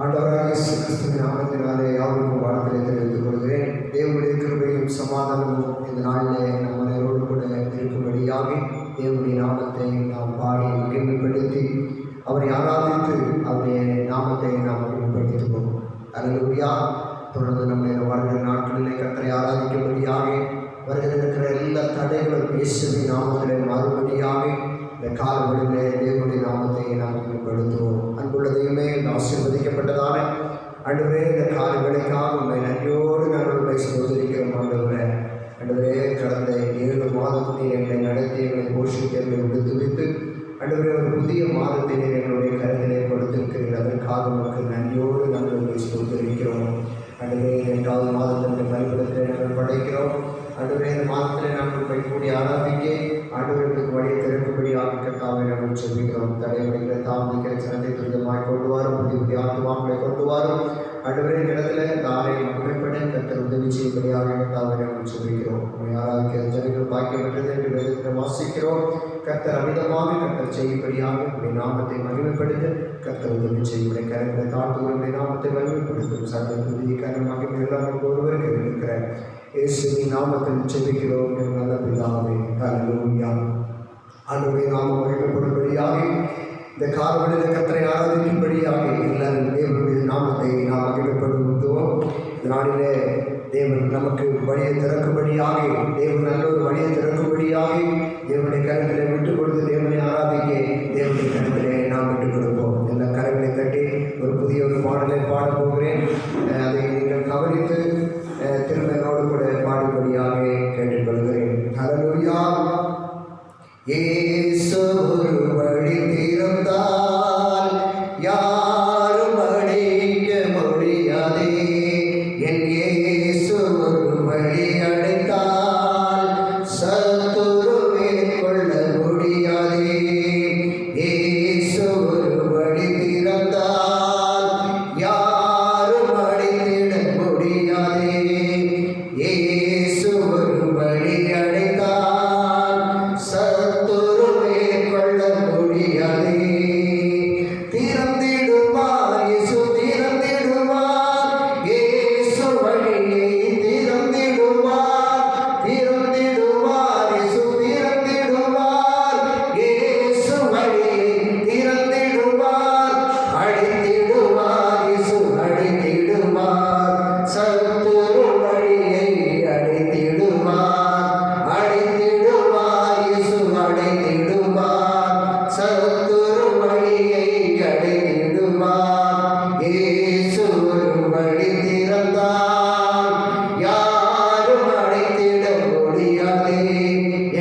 ஆண்டவராக இயேசு கிறிஸ்துவின் நாமத்தினாலே யாவருக்கும் வாழ்த்துக்களை தெரிவித்துக் கொள்கிறேன். தேவனுடைய கிருபையும் சமாதானமும் இந்த நாளிலே நம் அனைவரோடு கூட இருக்கும்படியாக தேவனுடைய நாமத்தை நாம் பாடி மகிமைப்படுத்தி அவரை ஆராதித்து அவருடைய நாமத்தை நாம் மகிமைப்படுத்துவோம். அல்லேலூயா. தொடர்ந்து நம்முடைய வாழ்கிற நாட்களிலே கர்த்தரை ஆராதிக்கும்படியாக வருகிற எல்லா தடைகளும் இயேசுவின் நாமத்திலே மாறும்படியாக இந்த காலவெளியிலே தேவனுடைய நாமத்தை நாம் மகிமைப்படுத்துவோம். அன்புள்ள தெய்வமே, இந்த ஆசீர்வதிக்கப்பட்டதான ஆண்டவரே, இந்த கால வேளைக்காக உண்மை நன்றியோடு நாங்கள் உண்மை சோதரிக்கிறோம். ஆண்டவரே, கடந்த 7 மாதம் நீர் எங்களை நடத்தி எங்களை போஷித்து எங்களை விடுத்துவித்து ஆண்டவரே ஒரு புதிய மாதத்தை நீர் எங்களுடைய கருத்திலே கொடுத்திருக்கிறீர்கள். அதற்காக உங்களுக்கு நன்றியோடு நாங்கள் உண்மை சோதரிக்கிறோம். ஆண்டவரே, 2வது மாதத்தினுடைய பரிபலத்தை நாங்கள் படைக்கிறோம். ஆண்டவரே, இந்த மாதத்தில் நாங்கள் போய்கூடி ஆராதிக்க ஆண்டவர்களுக்கு வழியை திறக்கும்படி ஆகிக்கத்தாவை நாங்கள் சொல்லிக்கிறோம். தடைவழிகளை தாமதிக்கிற சனத்தை துரிதமாய் கொண்டு வரும், புதிய புதிய ஆத்மாக்களை கொண்டு வரும். ஆண்டவரே, இந்த இடத்துல இந்த ஆலயம் மகிமைப்பட கர்த்தர் உதவி செய்யும்படியாக தாவை நாங்கள் சொல்லிக்கிறோம். ஆராதிக்கிற ஜனங்கள் பாக்கியப்பட்டது என்று வேதத்தில் வாசிக்கிறோம். கர்த்தர் அமிதமாக கர்த்தர் செய்யும்படியாக உடைய நாமத்தை மகிமைப்படுத்த கர்த்தர் உதவி செய்யும்படி கருங்களை தாழ்த்துவருடைய நாமத்தை மகிமைப்படுத்தும். சட்ட புதிய கரமாக எல்லாம் ஒருவருக்கு இருக்கிற இயேசுவின் நாமத்தில் செபிக்கிறோம் நல்ல பிதாவே. அல்லேலூயா. ஆண்டவருடைய நாமம் மகிமைப்படும்படியாக இந்த காலவெளியிலே கர்த்தரை ஆராதிக்கும்படியாக எல்லாரும் தேவனுடைய நாமத்தை நாம் மகிமைப்படுத்துவோம். இந்த நாளிலே தேவன் நமக்கு வழியை திறக்கும்படியாக, தேவன் நல்ல ஒரு வழியை திறக்கும்படியாக தேவனுடைய கருத்திலே விட்டுக் கொடுத்து தேவனை ஆராதிக்க தேவனுடைய கருத்திலே நாம் விட்டுக் கொடுப்போம். எல்லா கரங்களை தட்டி ஒரு புதிய ஒரு பாடலை பாடப் போகிறேன். அதை நீங்கள் கவனித்து திருமணோடு கூட பாடுபடியாக கேட்டுக்கொள்கிறேன். அல்லேலூயா. இயேசு ஒரு வழி திறந்தால் யாரும் அடைக்க முடியாதே. என் இயேசு ஒரு வழி அடைத்தால் சத்துரு மேற்கொள்ள முடியாதே. இயேசு ஒரு வழி திறந்தால் யாரும் அடைத்திட முடியாதே. இயேசு ஒரு வழி அடைத்தால் சத்துரு மேற்கொள்ள முடியாதே. திறந்திடுவார் இயேசு, திறந்திடுவார் இயேசு வழியை திறந்திடுவார். திறந்திடுவார் இயேசு, திறந்திடுவார் இயேசு வழியை திறந்திடுவார். அடைத்திடுவார் இயேசு, அடைத்திடுவார் சத்துரு வழியை அடைத்திடுவார். அடைத்திடுவார் இயேசு, அடைத்திடுவார் சத்துரு வழியை அடைத்திடுவார். இயேசு ஒரு வழி திறந்தால் யாரும் அடைத்திட முடியாதே.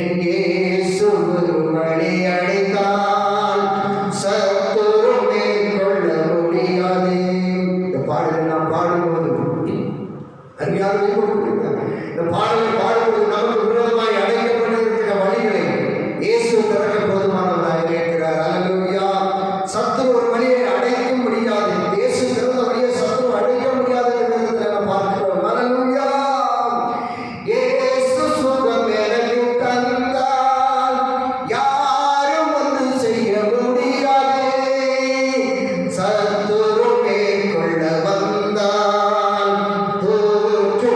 என் இயேசு ஒரு வழி அடைத்தால் சத்துரு மேற்கொள்ள முடியாதே. இந்த பாடலை நாம் பாடும்போது அருமையாக இந்த பாடலை பாடும்போது நமக்கு விரோதமாய் அடைக்கப்பட்டிருக்கிற வழிகளை இயேசு திறக்க போதுமானவராக இருக்கிறார். அல்லேலூயா. சத்துரு ஒரு வழியை அடைக்க முடியாது. இயேசு திறந்த வழியை சத்துரு அடைக்க முடியாது என்று நாம் பார்க்கிறோம். அல்லேலூயா. இயேசு சுகம் எனக்கு தந்தால் யாரும் ஒன்று செய்ய முடியாதே. சத்துரு மேற்கொள்ள வந்தால் தோற்று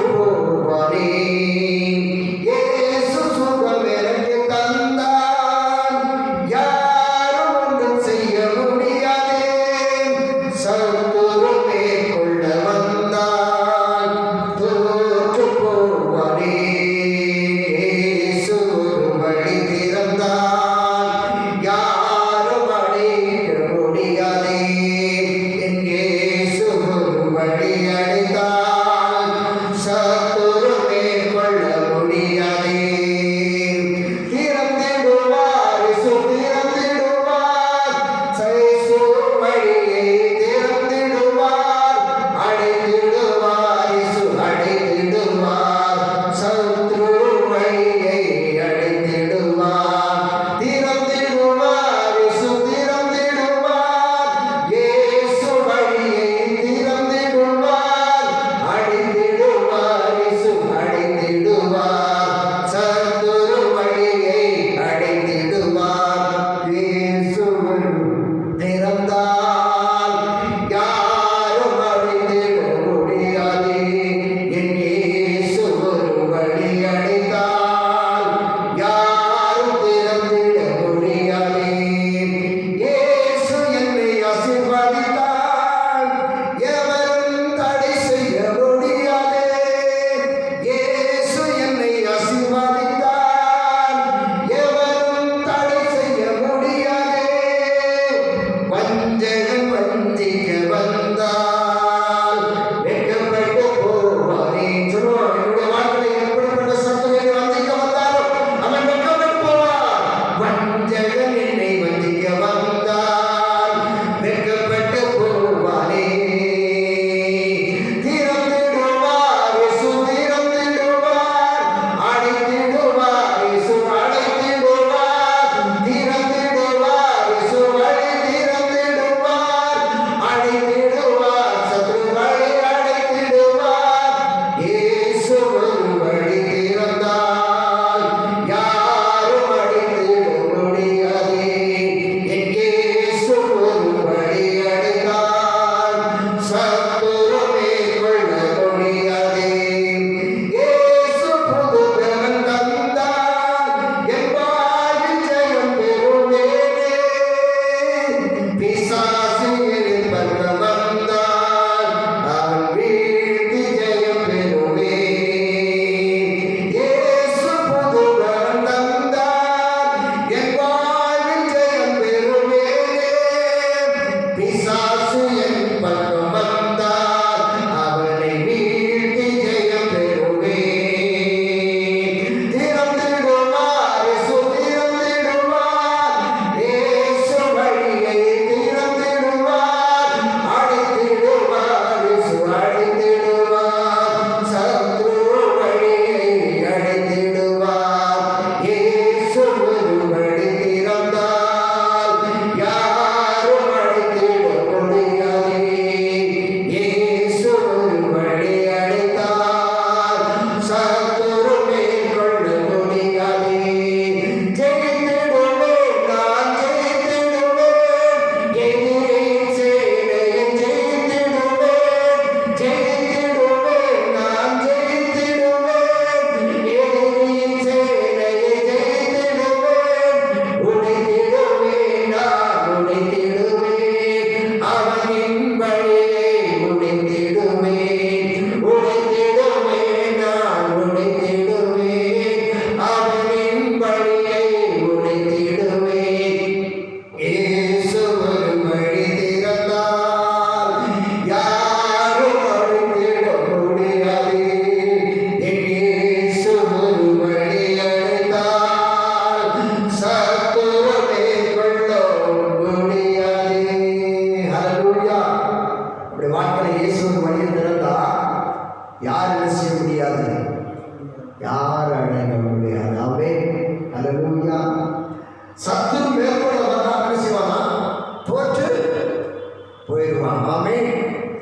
போயிடுவான். ஆமென்.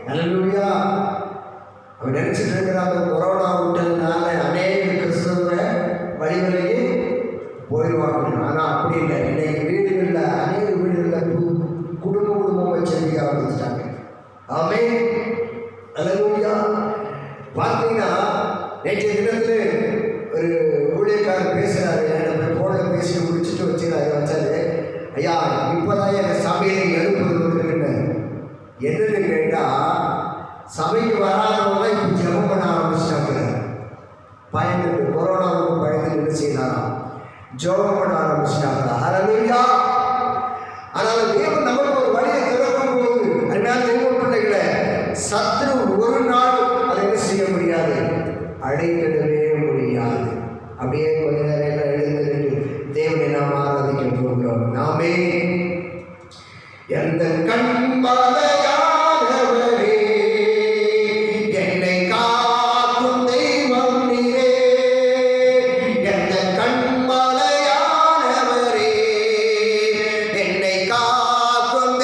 அல்லேலூயா. அவன் நினைச்சிட்டு இருக்கிறாங்க கொரோனா விட்டதுனால அநேக கிறிஸ்தவ வழிவரையே போயிடுவாங்க. ஆனால் அப்படி இல்லை. இன்னைக்கு வீடுகளில் அநேக வீடுகளில் குடும்பமாக செஞ்சுக்க ஆரம்பிச்சிட்டாங்க. ஆமென். அல்லேலூயா. பார்த்தீங்கன்னா நேற்றைய தினத்தில் ஒரு ஊழியக்காரர் பேசுகிறாரு. நம்ம ஃபோனில் பேசி முடிச்சுட்டு வச்சாரு. ஐயா, இப்போதான் என் சபையை எழுப்புறது என்னன்னு கேட்டால், சபைக்கு வராதவங்க இப்போ ஜெபம் பண்ண ஆரம்பிச்சிட்டாங்க. பயந்துட்டு கொரோனாவுக்கு பயந்துட்டு என்ன செய்யலாம், ஜெபம் பண்ண ஆரம்பிச்சிட்டாங்க. அல்லேலூயா. ஆனால் தேவன் நமக்கு ஒரு வழியை திறக்கும் போது அதனால தெய்வ பிள்ளைகளை சத்ரு ஒரு நாள் அதை என்ன செய்ய முடியாது, அடைத்திடவே முடியாது. அப்படியே கொஞ்ச நேரம் எழுந்து தேவனை நாம் ஆராதிக்க போகிறோம். நாமே எந்த கண்பாலையானவரே, என்னை காக்கும் தெய்வம் நீரே. எந்த கண்பாலையானவரே, என்னை காக்கும்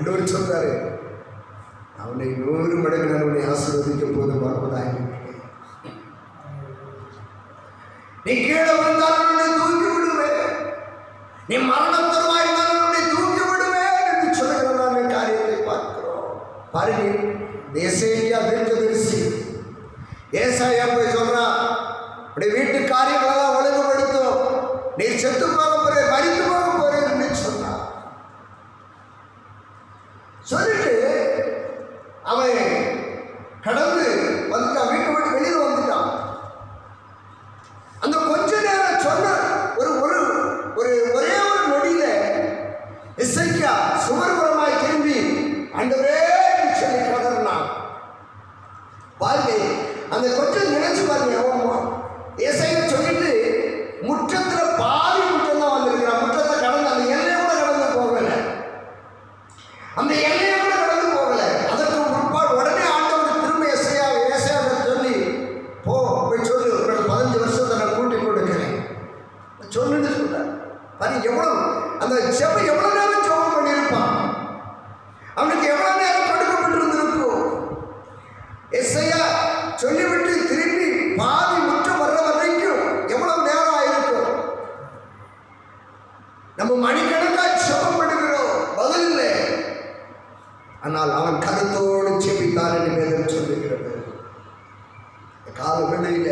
ஆண்டவர் சொல்றாரு, அவனை 100 மடங்கு நான் உன்னை ஆசீர்வதிக்க போதுமானவனாக இருக்கிறேன். நீ கீழே விழுந்தாலும் உன்னை தூக்கி விடுவேன், நீ மரண தருவாயிருந்தாலும் உன்னை தூக்கி விடுவேன் என்று சொல்லுகிறதான காரியத்தை பார்க்கிறோம். பாருங்க, எசேக்கியா தீர்க்கதரிசி ஏசாயா போய் சொல்றான், உடைய வீட்டு காரியங்களெல்லாம் ஒழுங்குபடுத்தும், நீ செத்து போக போற, மரித்து போக போறேன்னு சொன்னான். சொல்லிட்டு அவன் கடந்து வந்துட்டான், வீட்டை விட்டு வெளியில் வந்துட்டான். அந்த கொஞ்ச நேரம் சொன்ன ஒரே ஒரு நொடியில எசேக்கியா சுவர்புறமாய் திரும்பி ஆண்டவரே சொல்லி கதறினான். பாருங்க, அந்த கொஞ்சம் நினைச்சு பாருங்க. ஏசாயா சொல்லிட்டு முற்றத்துல பாதி முற்றம் தான் வந்திருக்கிறான். முற்றத்தை கடந்து அந்த எல்லையை கூட கடந்து போகல, அந்த எல்லையை கூட கடந்து போகல. அதற்கு முற்பாடு உடனே ஆண்டவர் திரும்ப ஏசாயாவை சொல்லி, போய் சொல்லு, உனக்கு 15 வருஷத்தை நான் கூட்டி கொடுக்கிறேன் சொல்லுன்னு சொல்றாரு. பாருங்க, எவ்வளவு அந்த செவம் எவ்வளவு நேரம் ஜெபம் பண்ணியிருப்பான், அவனுக்கு எவ்வளவு நேரம் கொடுக்கப்பட்டிருந்திருக்கும். ஏசாயா சொல்லிவிட்டு திரும்பி பாதி முற்றம் வர்ற வரைக்கும் எவ்வளவு நேரம் ஆயிருக்கும். நம்ம மணிக்கணக்காக ஜெபம் பண்ணுகிறோம், பதில் இல்லை. ஆனால் அவன் கருத்தோடு ஜெபித்தான் என்று வேதம் சொல்லுகிறது. கால வேளையில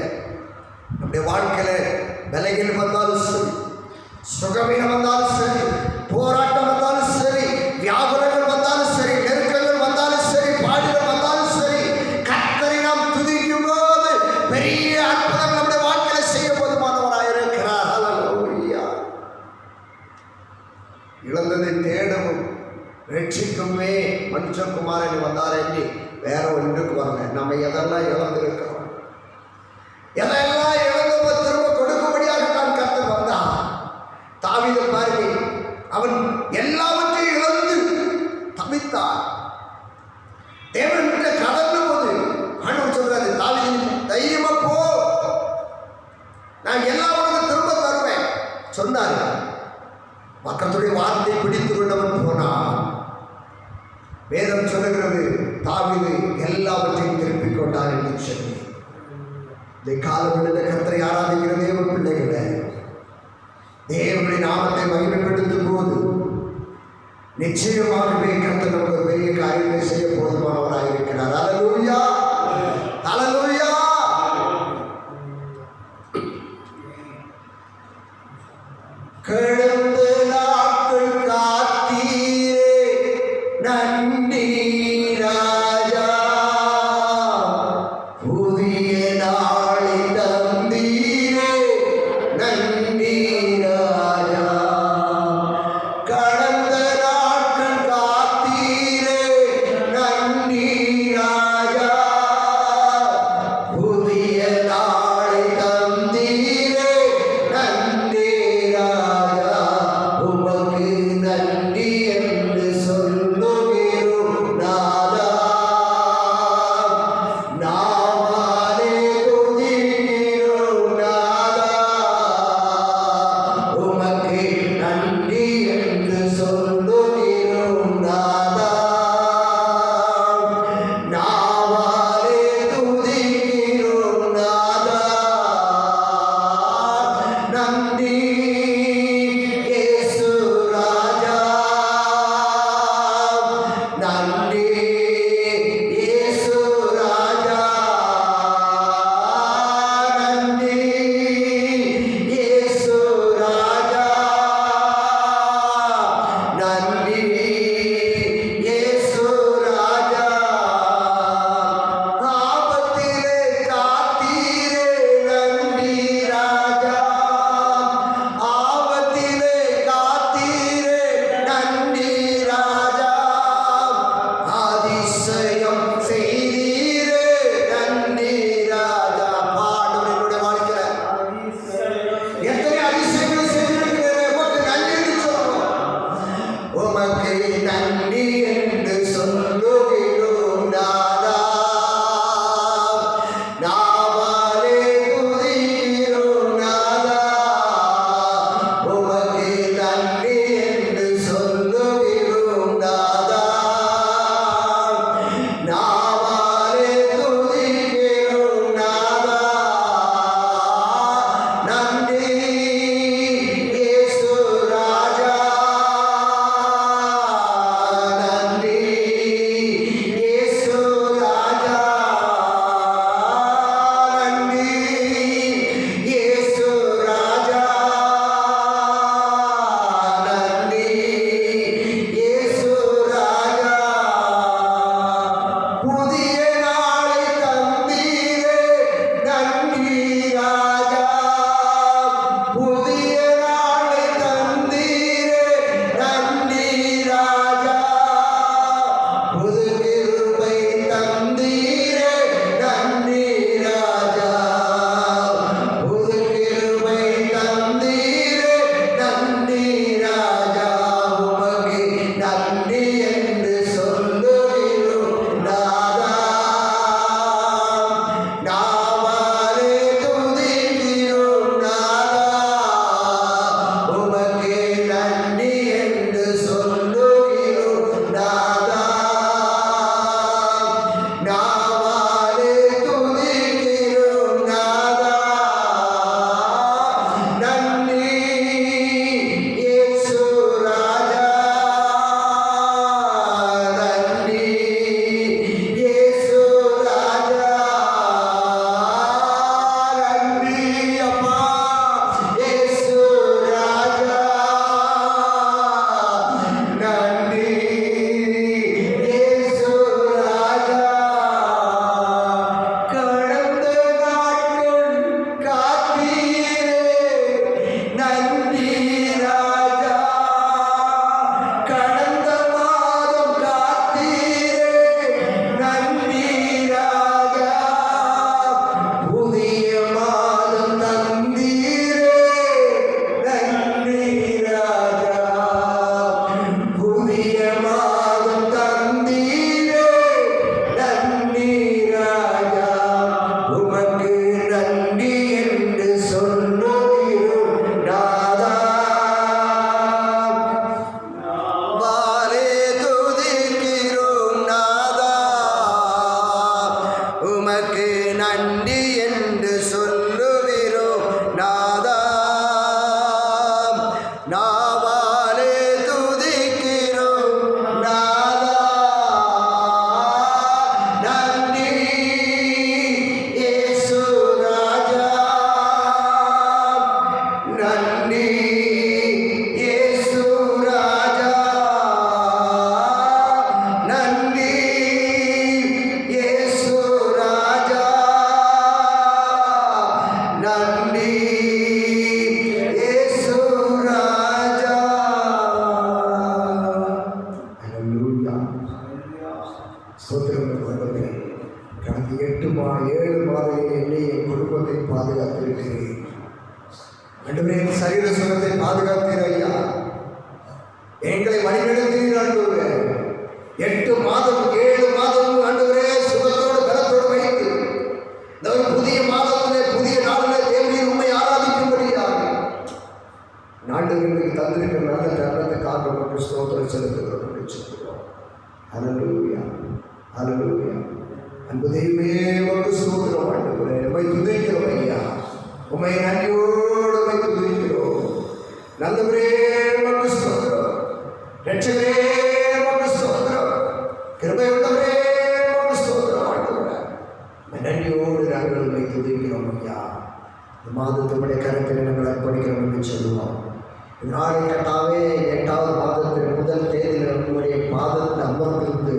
நம்முடைய வாழ்க்கையில விலைகள் வந்தாலும் சரி, சுகவீனம் வந்தாலும் சரி, போராட்டம் வந்தாலும் சரி, வியாபாரங்கள் வந்தாலும் சரி, நெருக்கங்கள் வந்தாலும் சரி, பாடுகள் வந்தாலும் சரி, கர்த்தரை நாம் துதிக்கும் போது பெரிய அற்புதம் நம்முடைய வாழ்க்கையில செய்ய போதுமானவராக இருக்கிறார். ஹல்லேலூயா. இழந்ததை தேடவும் ரட்சிக்குமே மனுஷகுமாரன் வந்தார் என்று வேற ஒன்றுக்கு வரல. நம்ம எதெல்லாம் இழந்திருக்கிறோம், எதெல்லாம் இழந்தப்போ திரும்ப கொடுக்கும்படியாக தான் கர்த்தர் வந்தான். தாவீதை பாருங்க, அவன் எல்லாவற்றையும் இழந்து தவித்தான். தேவன் கிட்ட கடந்த போது ஆண்டவர் சொல்றாரு, தாவீது தைரியமா போ, நான் எல்லாவற்றையும் திரும்ப தருவேன் சொன்னாரு. பக்கத்துடைய வார்த்தையை பிடித்து கொண்டவன் போனான். வேதம் சொல்லுகிறது, தாவீது எல்லாவற்றையும் திருப்பிக் கொண்டார் என்று சொல்லி. இந்த காலங்களில் கர்த்தரை ஆராதிக்கிற தேவ பிள்ளைகளை தேவனுடைய நாமத்தை மகிமைப்படுத்தும் போது நிச்சயமாகவே கர்த்தர் நமக்கு பெரிய காரியங்களை செய்ய போதுமானவராக இருக்கிறார். ஹல்லேலூயா, ஹல்லேலூயா. கடந்த நாட்கள் காத்தீரே நன்றி ராஜா, புதிய நாளை தந்தீரே நன்றி ராஜா. கடந்த நாட்கள் காத்தீரே நன்றி ராஜா, வந்திருக்கிறேன். ஆண்டவரே, சரீர சுகத்தை பாதுகாத்தீர் ஐயா, எங்களை வழிநடத்தீர் ஆண்டவரே. 8 மாதம் 7 மாதம் ஆண்டவரே சுகத்தோடு பலத்தோடு வைத்து இந்த ஒரு புதிய மாதத்திலே புதிய நாளிலே தேவரீர் உண்மை ஆராதிக்கும்படியாக நாட்டுகளுக்கு தந்திருக்கிற நல்ல தருணத்துக்காக நமக்கு ஸ்தோத்திரம் செலுத்துகிறோம். ஹல்லேலூயா, ஹல்லேலூயா. அன்பு தெய்வமே, உமக்கு ஸ்தோத்திரம் ஆண்டவரே. உம்மை துதிக்கிறோம் ஐயா, உம்மை நன்றியோடு உம்மை துதிக்கிறோம். நல்லவரே, உமக்கு ஸ்தோத்திரம். இரட்சகரே, உமக்கு ஸ்தோத்திரம். கிருபை உள்ளவரே, உமக்கு ஸ்தோத்திரம் ஆண்டவரே. நன்றியோடு நாங்கள் உம்மை துதிக்கிறோம் ஐயா. இந்த மாதத்துடைய கருத்தில் நாங்கள் அர்ப்பணிக்கிறோம் என்று சொல்லுவோம். நாளை கட்டாவே 8வது மாதத்தின் முதல் தேதியில் நம்முடைய பாதத்தில் அமர்ந்திருந்து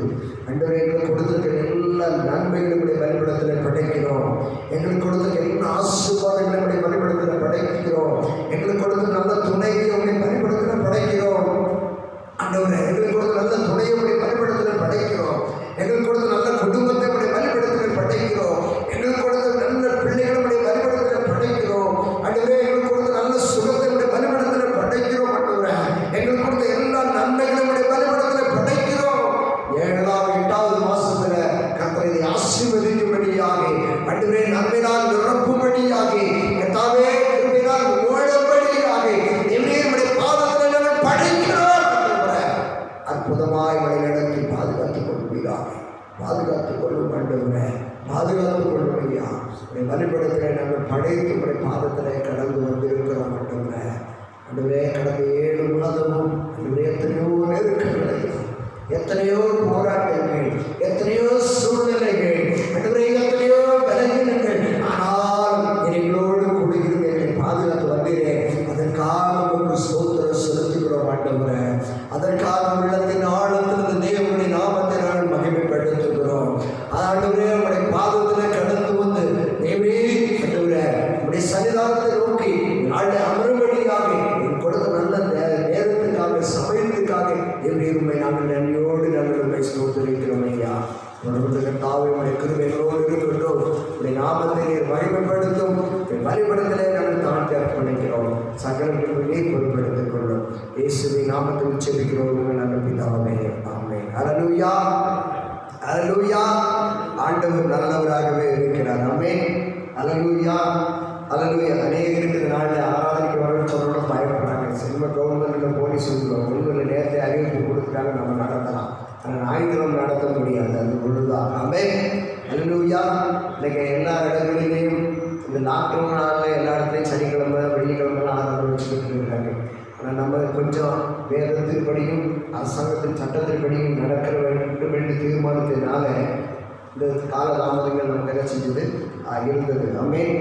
ஆண்டவரே எங்களுக்கு கொடுத்துருக்க எல்லா நன்மைகளை நம்முடைய வழிபடத்தில் படைக்கிறோம். எங்களுக்கு கொடுத்துருக்க எல்லா ஆசீர்வாதங்களை நம்முடைய வழிபடத்தில் படைக்கிறோம். எங்களுக்கு கொடுத்த நல்ல துணையை நம்முடைய வழிபடத்தில் படைக்கிறோம். ஆண்டவரே, எங்களுக்கு கொடுத்த நல்ல துணையை நம்முடைய வழிபடத்தில் படைக்கிறோம். எங்களுக்கு கொடுத்த நல்ல குடும்பத்தை நம்முடைய வழிபடத்தில் படைக்கிறோம். எங்களுக்கு கொடுத்த நல்ல பிள்ளைகளை நம்முடைய வழிபடத்தில் படைக்கிறோம். ஆண்டவரே, எங்களுக்கு கொடுத்த நல்ல சுகத்தை நம்முடைய வழிபடத்தில் படைக்கிறோம். ஆண்டவரே, எங்களுக்கு கொடுத்த எல்லா நன்மைகளும் நம்முடைய வழிபடத்தில் படைக்கிறோம். 8வது மாசத்துல கர்த்தர் இதை ஆசீர்வதிக்கும்படியாக, ஆண்டவரே நன்மையினால் நிரப்பும்படியாக, கர்த்தாவே கிருபையினால் மூடும்படியாக நம்முடைய பாதத்தில் நாங்கள் படைக்கிறோம். அற்புதமாய் வழிநடத்தி பாதுகாத்துக் கொள்வீராக. பாதுகாத்துக் கொள்ளும் ஆண்டவரே, பாதுகாத்துக் கொள்ளும் ஐயா. வழிபடத்தில் நாங்கள் படைத்து உடைய பாதத்தில் கடந்து வந்திருக்கிறோம் ஆண்டவரே. ஆண்டவரே, கடந்த 7 மாதமும் ஆண்டவரே எத்தனையோ நெருக்கங்களை, எத்தனையோ போராட்டங்கள், எத்தனையோ சூழ்நிலைகள், ஆண்டவரே எத்தனையோ பலவீனங்கள், ஆனால் எங்களோடு கூடுகிறது எங்களை பாதுகாத்து வந்தீரே. அதற்காக உங்களுக்கு ஸ்தோத்திரம் செலுத்துகிறோம் ஆண்டவரே. அதற்காக உள்ளத்தின் ஆழத்திலிருந்து தேவனுடைய நாமத்தை நாங்கள் மகிமைப்படுத்துகிறோம். ஆண்டவரே, உங்களுடைய பாதத்தில் கடந்து வந்து தேவரே ஆண்டவரே உங்களுடைய சன்னிதானத்தை நோக்கி நாளை அமரும்படியாக கொடுத்த நல்ல நேரத்துக்காக சமயத்துக்காக தேவரே உண்மை நாங்கள் நன்றியோடு நாங்கள் உண்மை ஸ்தோத்திரிக்கிறோம் ஐயா. தொடர்ந்து கர்த்தாவே உடைய கிருபைகளோடு இருக்கட்டும். உடைய நாமத்தை நீர் மகிமைப்படுத்தும். வழிபடத்திலே நாங்கள் தாழ்த்தி அர்ப்பணிக்கிறோம். சகல நீர் பொறுப்பெடுத்துக் கொள்ளும். இயேசுவின் நாமத்தில் உச்சரிக்கிறோம் நல்ல பிதாவே, ஆமென். ஹல்லேலூயா, ஹல்லேலூயா. ஆண்டவர் நல்லவராகவே இருக்கிறார். ஆமென். ஹல்லேலூயா, ஹல்லேலூயா. அநேகருக்கு இந்த நாளில் ஆராதனைக்கு வரணும்னு சொல்லணும் பயப்படுறாங்க. சினிமா கவர்மெண்ட்டில் போலீஸ் சொல்லுவோம், ஒன்றில் நேரத்தை அறிவிப்பு கொடுத்துட்டாங்க, நம்ம நடத்தலாம். ஆனால் ஞாயிற்றுக்கிழமை நடத்த முடியாது, அது ஒழுதான். ஆமென். ஹல்லேலூயா. இன்றைக்கி எல்லா இடங்களிலேயும் இந்த லாக்டவுன் நாளில் எல்லா இடத்துலையும் சனிக்கிழமை வெள்ளிக்கிழமைலாம் ஆராதனை வச்சுக்கிட்டு இருக்காங்க. ஆனால் நம்ம கொஞ்சம் வேதத்தின்படியும் அரசாங்கத்தின் சட்டத்தின்படியும் நடக்கிற வேண்டும் என்று தீர்மானத்தினால இந்த கால தாமதங்கள் நமக்கு என்ன செஞ்சது இருந்தது. ஆமென்.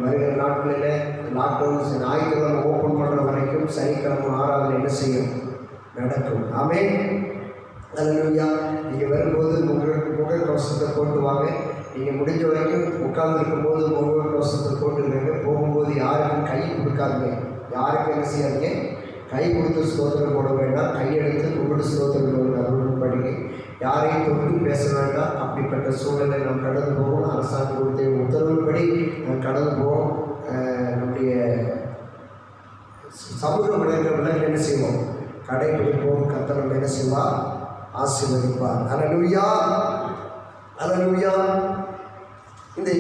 வருகிற நாட்களில் லாக்டவுன் ஞாயிற்றுக்கிழமை ஓப்பன் பண்ணுற வரைக்கும் சனிக்கிழமை ஆராதனை என்ன செய்யும், நடக்கும். ஆமென். ஹல்லேலூயா. நீங்கள் வரும்போது முகக்கவசத்தை போட்டு வாங்க. நீங்கள் முடிஞ்ச வரைக்கும் உட்கார்ந்து இருக்கும்போது முகக்கவசத்தை போட்டுருங்க. போகும்போது யாருக்கும் கை கொடுக்காதீங்க. யாருக்கும் என்ன செய்யாதீங்க, கை கொடுத்து ஸ்தோத்திரம் போட வேண்டாம். கையெடுத்து உங்களோட ஸ்தோத்திரம் அருள் படிங்க. யாரையும் தொட்டு பேச வேண்டாம். அப்படிப்பட்ட சூழ்நிலை நாம் கடந்து போவோம். அரசாங்கம் கொடுத்த உத்தரவுப்படி நாம் கடந்து போவோம். நம்முடைய சமூக விளையாட்டுகள் என்ன செய்வோம், கடைபிடிப்போம். கர்த்தர் நம்ம என்ன செய்வார், ஆசீர்வதிப்பார். ஹல்லேலூயா, ஹல்லேலூயா. இந்த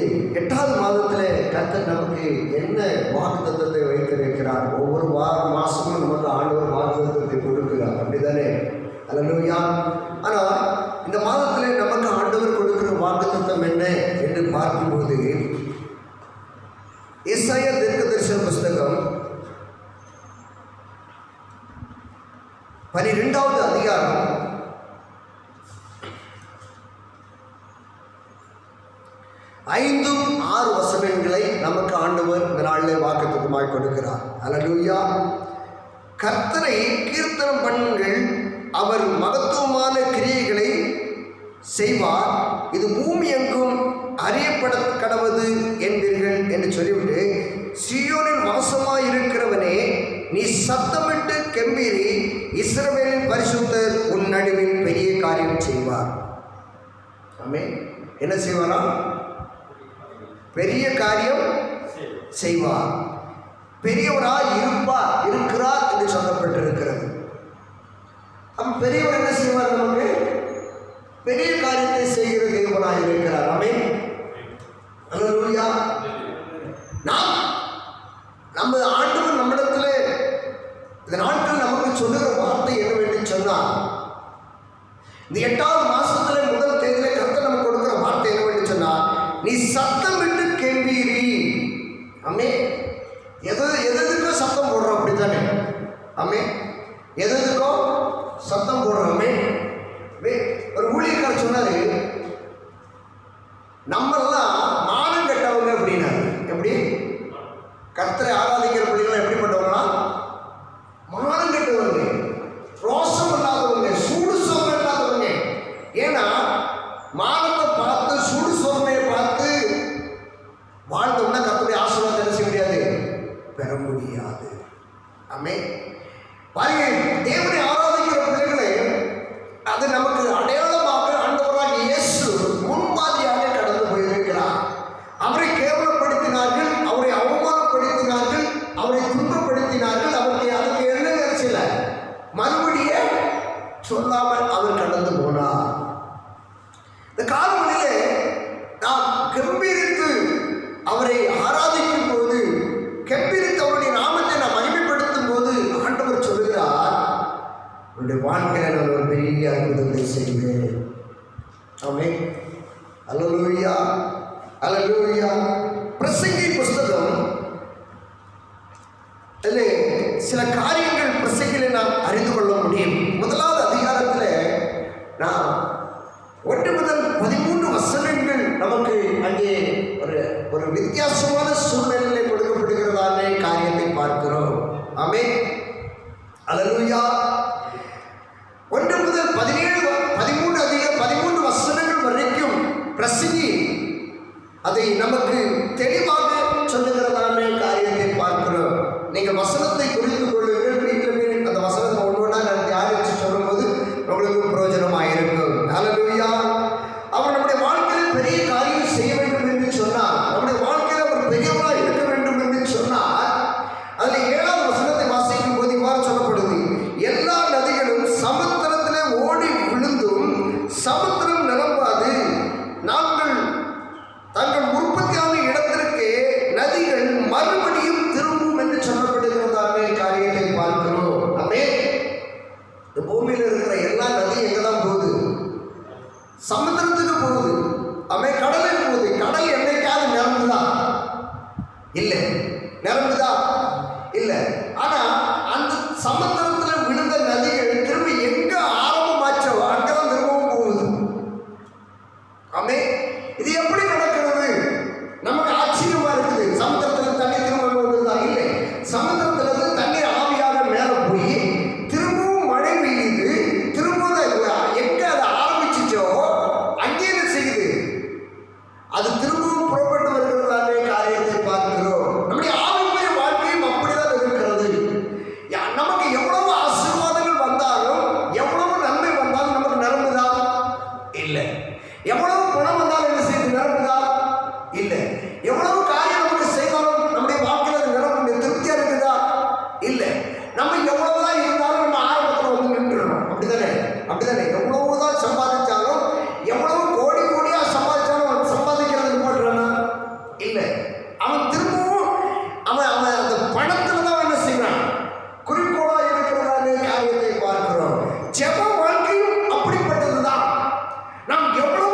8வது மாதத்தில் கர்த்தர் நமக்கு என்ன வாக்குத்தத்தத்தை வைத்திருக்கிறார். ஒவ்வொரு மாதமும் நமக்கு ஆண்டவர் வாக்குத்தத்தத்தை கொடுக்கிறார். அப்படிதானே? ஹல்லேலூயா. ஆனால் இந்த மாதத்தில் நமக்கு ஆண்டவர் கொடுக்கிற வாக்குத்தத்தம் என்ன என்று பார்க்கும்போது எசாயா தீர்க்கதரிசன புஸ்தகம் 12வது அதிகாரம் 5-6 வசனங்களை நமக்கு ஆண்டவர் இந்த நாளிலே வாக்குத்தத்தமாய் கொடுக்கிறார். ஹல்லேலூயா. கர்த்தரை கீர்த்தனம் பண்ணுங்கள், அவர் மகத்துவமான கிரியைகளை செய்வார், இது பூமி எங்கும் அறியப்பட கடவது என்பீர்கள் என்று சொல்லிவிட்டு, சீயோனில் வாசமாய் இருக்கிறவனே நீ சத்தமிட்டு கெம்பீரி, இஸ்ரவேலின் பரிசுத்தர் உன் நடுவில் பெரிய காரியம் செய்வார். ஆமென். என்ன செய்வாரா? பெரிய காரியம் செய்வார். பெரியவராய் இருக்கிறார் என்று சொல்லப்பட்டிருக்கிறது. அப்ப பெரியவர் என்ன செய்வார்? நமக்கு பெரிய காரியத்தை செய்கிற தேவனாய் இருக்கிறார். ஆமென். அல்லேலூயா. நம்ம ஆண்டவர் நம்மிடத்துல இந்த நாட்கள் நமக்கு சொல்லுகிற வார்த்தை என்னவென்று சொன்னால், இந்த 8வது மாசத்துல முதல் தேதியில கர்த்தர் நமக்கு கொடுக்கிற வார்த்தை என்னவென்று சொன்னால், நீ சத்தமிட்டு கெம்பீரி. ஆமென். எதுக்கோ சத்தம் போடுறோம், அப்படித்தானே? ஆமென். எதுக்கோ சத்தம் போடுறோமே. ஒரு ஊழியக்காரர் சொன்னாரு, நம்மெல்லாம் மானம் கெட்டவங்க அப்படின்னாரு. எப்படி? கர்த்தரை ஆராதிக்கிற பிள்ளைகள் எப்படிப்பட்டவங்களா? மானம் கெட்டவங்க, ரோசம் இல்லாதவங்க, சூடு சோர்மை இல்லாதவங்க. ஏன்னா மானத்தை பார்த்து சூடு சோர்மையை பார்த்து வாழ்ந்தோம்னா கர்த்தருடைய ஆசீர்வாதம் என்ன செய்ய முடியாது? பெற முடியாது. ஆமென். பாருங்க, தேவனை ஆராதிக்கிற பிள்ளைகளை அது நமக்கு அடையாளமாக ஆண்டவராகிய இயேசு முன்மாதிரியாக கடந்து போயிருக்கிறார். அவரை கேவலப்படுத்தினார்கள், அவரை அவமானப்படுத்தினார்கள், அவரை துன்பப்படுத்தினார்கள். அவருக்கு அதுக்கு என்ன செய்யல, மறுபடியே சொல்லாமல் அவர் கடந்து போனார். இந்த காலங்களிலே நாம் கம்பீரித்து அவரை ஆராதிக்கும் போது, கம்பீரித்து அவருடைய நாமத்தை நாம் மகிமைப்படுத்தும் போது ஆண்டவர் சொல்லுகிறார், உன்னுடைய வாழ்க்கையில் நான் ஒரு பெரிய அற்புதத்தை செய்வேன். ஆமென். அல்லேலூயா, அல்லேலூயா. பிரசங்கி புஸ்தகம் சில காரியங்கள் பிரசங்கில நாம் அறிந்து கொள்ள முடியும். 1வது அதிகாரத்தில் நாம் 1 முதல் 13 வசனங்கள் நமக்கு அங்கே ஒரு வித்தியாசமான சூழ்நிலையில் கொடுக்கப்படுகிறதான காரியத்தை பார்க்கிறோம். ஆமென். அல்லேலூயா. 1 முதல் 13 வசனங்கள் வரைக்கும் பிரசங்கி அதை நமக்கு தெளிவாக சொல்லுகிறதான காரியத்தை பார்க்கிறோம். நீங்கள் வசனத்தை குறித்து கொள்ளுங்கள். வீட்டில் அந்த வசனத்தை ஒன்றா நான் தியானித்து சொல்லும்போது உங்களுக்கு பிரயோஜனமாக இருக்கும். அல்லேலூயா. அவர் நம்முடைய வாழ்க்கையில் பெரிய காரியம் செய்ய வேண்டும் என்று சொன்னார், நம்முடைய வாழ்க்கையில் அவர் பெரியவராக இருக்க வேண்டும் என்று சொன்னார். அதில் 7வது வசனத்தை வாசிக்கும் போது இவ்வாறு சொல்லப்படுது, எல்லா நதிகளும் சமுத்திரத்திலே ஓடி விழுந்தும் சமுத்திரம் நிரம்பாது, நாங்கள் தங்கள் உற்பத்தியான இடத்திற்கு நதிகள் மறுபடியும் திரும்பும் என்று சொல்லப்படுகிறதான காரியத்தை பார்க்கிறோம். ஆமென். இந்த பூமியில் இருக்கிற எல்லா நதியும் எங்கதான் போகுது? சமுத்திரத்துக்கு போகுது. ஆமென். கடலுக்கு போகுது. கடல் என்னைக்காவது நிரம்புதா? இல்லை. நிரம்புதா? இல்லை. ஆனா அந்த சமுத்திரத்தில் விழுந்த நதிகள் திரும்பி எங்க ஆரம்பமாச்சோ அங்கதான் திரும்பவும் போகுது. ஆமென். இது எப்படி நடக்கிறது? நமக்கு ஆச்சரியமா இருக்குது. சமுத்திரத்தில் தண்ணி திரும்ப போகுதா? இல்லை. சமுத்திரத்திலிருந்து தண்ணீர் ஆவியாக மேல போய் திரும்பவும் மழை பெய்யுது. திரும்பவும் எங்க அதை ஆரம்பிச்சுச்சோ அங்கே என்ன செய்யுது? அது திரும்பவும் புறப்பட்டு வருகிறதான காரியத்தை பார்க்கிறோம். நம்முடைய ஆவிக்குரிய வாழ்க்கையும் அப்படிதான் இருக்கிறது. நமக்கு எவ்வளவு ஆசீர்வாதங்கள் வந்தாலும், எவ்வளவு நன்மை வந்தாலும் நமக்கு நிரம்புதா? இல்லை. எவ்வளவு பணம் வந்தாலும் என்ன செய்யுது? நிரம்புதா? இல்லை. எவ்வளவு காரியம் நமக்கு செய்தாலும் நம்முடைய வாழ்க்கையில் அது நிரம்ப திருப்தியா இருக்குதா? இல்லை. நம்ம எவ்வளவுதான் இருந்தாலும் நம்ம ஆரம்பத்தில் வந்து நின்றுடும். அப்படிதானே? அப்படிதானே? எவ்வளவுதான் சம்பாதிச்சாலும், எவ்வளவு கோடி கோடியா சம்பாதிச்சாலும் சம்பாதிக்கிறது போட்டுறானா? இல்லை. அவன் திரும்பவும் அவன் அந்த பணத்துல தான் என்ன செய்யறான்? குறிக்கோளா இருக்கிறதான காரியத்தை பார்க்கிறோம். ஜெப வாழ்க்கையும் அப்படிப்பட்டதுதான். நாம் எவ்வளவு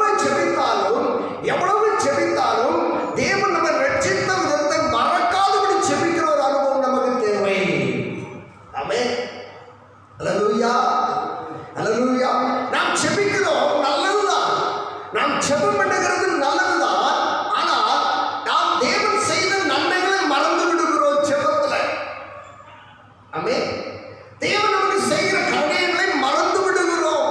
ஜெபித்தாலும் தேவன் நம்ம ரட்சித்த விதத்தை மறக்காதபடி ஜெபிக்கிற ஒரு அனுபவம் நமக்கு தேவை. ஆமென். அல்லேலூயா, அல்லேலூயா. நாம் ஜெபிக்கிறோம், நல்லதுதான். நாம் ஜெபம் பண்ணுகிறது நல்லதுதான். ஆனால் நாம் தேவன் செய்த நன்மைகளை மறந்து விடுகிறோம் ஜெபத்துல. ஆமென். தேவன் நமக்கு செய்கிற காரியங்களை மறந்து விடுகிறோம்.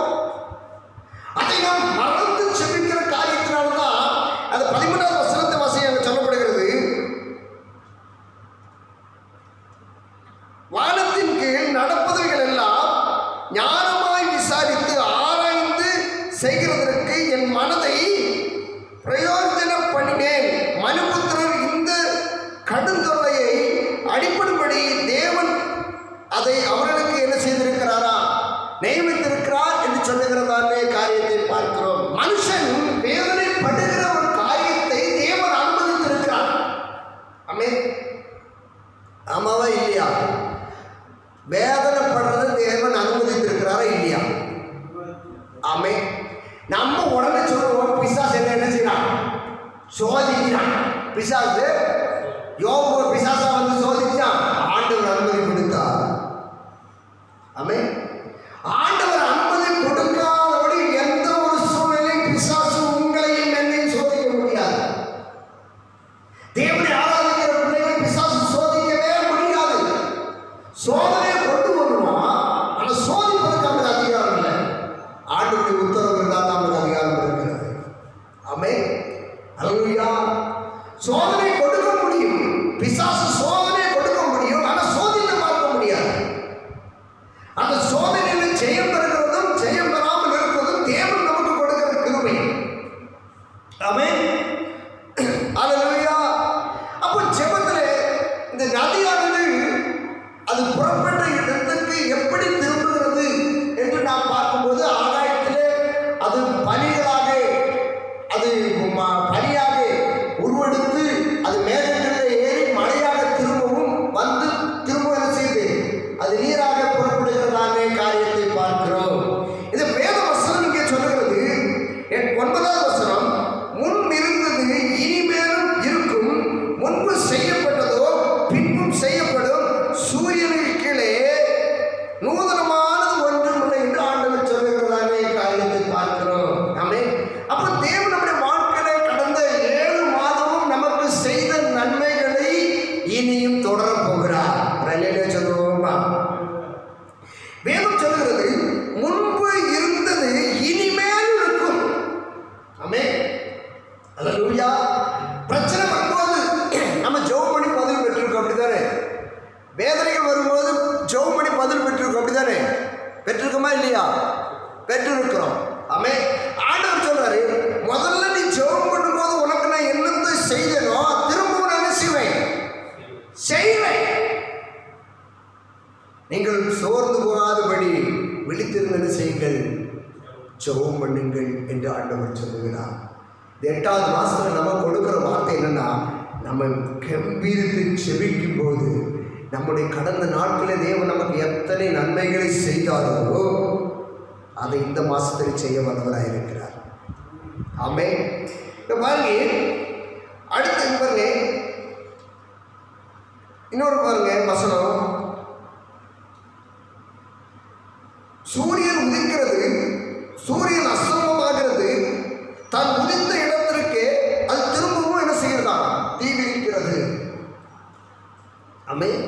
அதை நாம் மறந்து ஜெபிக்கிற காரியத்தினால்தான் அது 13வது வசனத்தை வாசிக்க சொல்லப்படுகிறது, வானத்தின் கீழ் நடப்பவைகள் எல்லாம் ஞானமாய் விசாரித்து ஆராய்ந்து செய்கிறதற்கு என் மனதை பிரயோஜன பண்ணினேன். மனுபுத்திரர் இந்த கடும் அதை அவர்களுக்கு என்ன செய்திருக்கிறாரா, நியமித்திருக்கிறார் என்று சொல்லுகிறதானே காரியத்தை பார்க்கிறோம். மனுஷன் வேதனைப்படுகிற ஒரு காரியத்தை தேவன் அனுமதித்திருக்கிறார். ஆமென். ஆமாவா இல்லையா? வேதனைப்படுறத தேவன் அனுமதித்திருக்கிறாரா இல்லையா? ஆமென். நம்ம உடனே சொல்லுவோம், பிசாசு என்ன செய்யறான், சோதிக்கிறான். பிசாசு யோபு பிசாசா வந்து சோதிச்சான், ஆண்டவர் அனுமதி கொடுத்தார். ஆமென். ஆண்டவர் அனுமதி கொடுக்காதபடி எந்த ஒரு சூழ்நிலையும் பிசாசு உங்களையும் என்னையும் சோதிக்க முடியாது. தேவனை ஆராதிக்கிற பிள்ளைகள் பிசாசு சோதிக்கவே முடியாது. சோதனையை கொண்டு வருவான், ஆனால் சோதிப்பதற்கு நமக்கு அதிகாரம் இல்லை. ஆண்டவருடைய உத்தரவு இருந்தால் நமக்கு அதிகாரம் இருக்கிறது. ஆமென். அல்லேலூயா. சோதனை கொடுக்க முடியும், பிசாசு சோதனை கொடுக்க முடியும், ஆனால் சோதித்து பார்க்க முடியாது. அந்த சோதனையில் ஜெயம் பெறுகிறதும் ஜெயம் பெறாமல் இருப்பதும் தேவன் நமக்கு கொடுக்கிற கிருபை. ஆமென். அல்லேலூயா. அப்போ ஜெபத்திலே இந்த நதியானது அது புறப்பட்ட இடத்துக்கு எப்படி திரும்புகிறது என்று நாம் பார்க்கும்போது, ஆகாயத்திலே அது பனிகளாக, அது பனியாக உருவெடுத்து அது மேகங்களில் ஏறி மழையாக திரும்பவும் வந்து திரும்ப என்ன செய்து அது நீராக புறப்படுகிறதான காரியத்தை பார்க்கிறோம். இந்த வேத வசனம் இங்கே சொல்லுகிறது, 9வது வசனம், முன் இருந்தது இனிமேலும் இருக்கும், முன்பு செய்யப்பட்டதோ பின்பும் செய்யப்படும், சூரியனுக்கு கீழே நூதனமானது ஒன்றும் இல்லை என்று ஆண்டவர் சொல்லுகிறதான காரியத்தை பார்க்கிறோம். ஆமென். அப்போ தேவன் நம்முடைய வாழ்க்கையிலே கடந்த 7 மாதமும் நமக்கு செய்த நன்மைகளை இனியும் தொடரப் போகிறார். சொல்லுவோமா? வேதம் சொல்லுகிறது, முன்பு இருந்தது இனிமேல் இருக்கும். ஆமென். அல்லேலூயா. பிரச்சனை வரும்போது நம்ம ஜெபம் பண்ணி பதில் பெற்றிருக்கோம், அப்படித்தானே? வேதனைகள் வரும்போது ஜெபம் பண்ணி பதில் பெற்றிருக்கோம், அப்படித்தானே? பெற்றிருக்கோமா இல்லையா? பெற்றிருக்கிறோம். ஆமென். ஆண்டவர் சொல்றாரு, முதல்ல நீ ஜெபம் பண்ணும்போது உனக்கு நான் என்னத்தை செய்தனோ திரும்பவும் நான் செய்வேன். நீங்கள் சோர்ந்து போகாதபடி விழித்திருந்த செய்யுங்கள், ஜெபம் பண்ணுங்கள் என்று ஆண்டவர் சொல்லுகிறார். இந்த 8வது மாசத்துல நம்ம கொடுக்கிற வார்த்தை என்னன்னா, நம்ம கம்பீரித்து செபிக்கும் போது நம்முடைய கடந்த நாட்களில் தேவன் நமக்கு எத்தனை நன்மைகளை செய்தாரோ அதை இந்த மாசத்தில் செய்ய வல்லவராக இருக்கிறார். ஆமென். பாருங்க, அடுத்து பாருங்க, இன்னொரு பாருங்க வசனம், சூரியன் உதிக்கிறது, சூரியன் அஸ்தமமாகிறது, தான் உதித்த இடத்திற்கு அது திரும்பவும் என்ன செய்யறதா, தீவிரிக்கிறது. ஆமென்.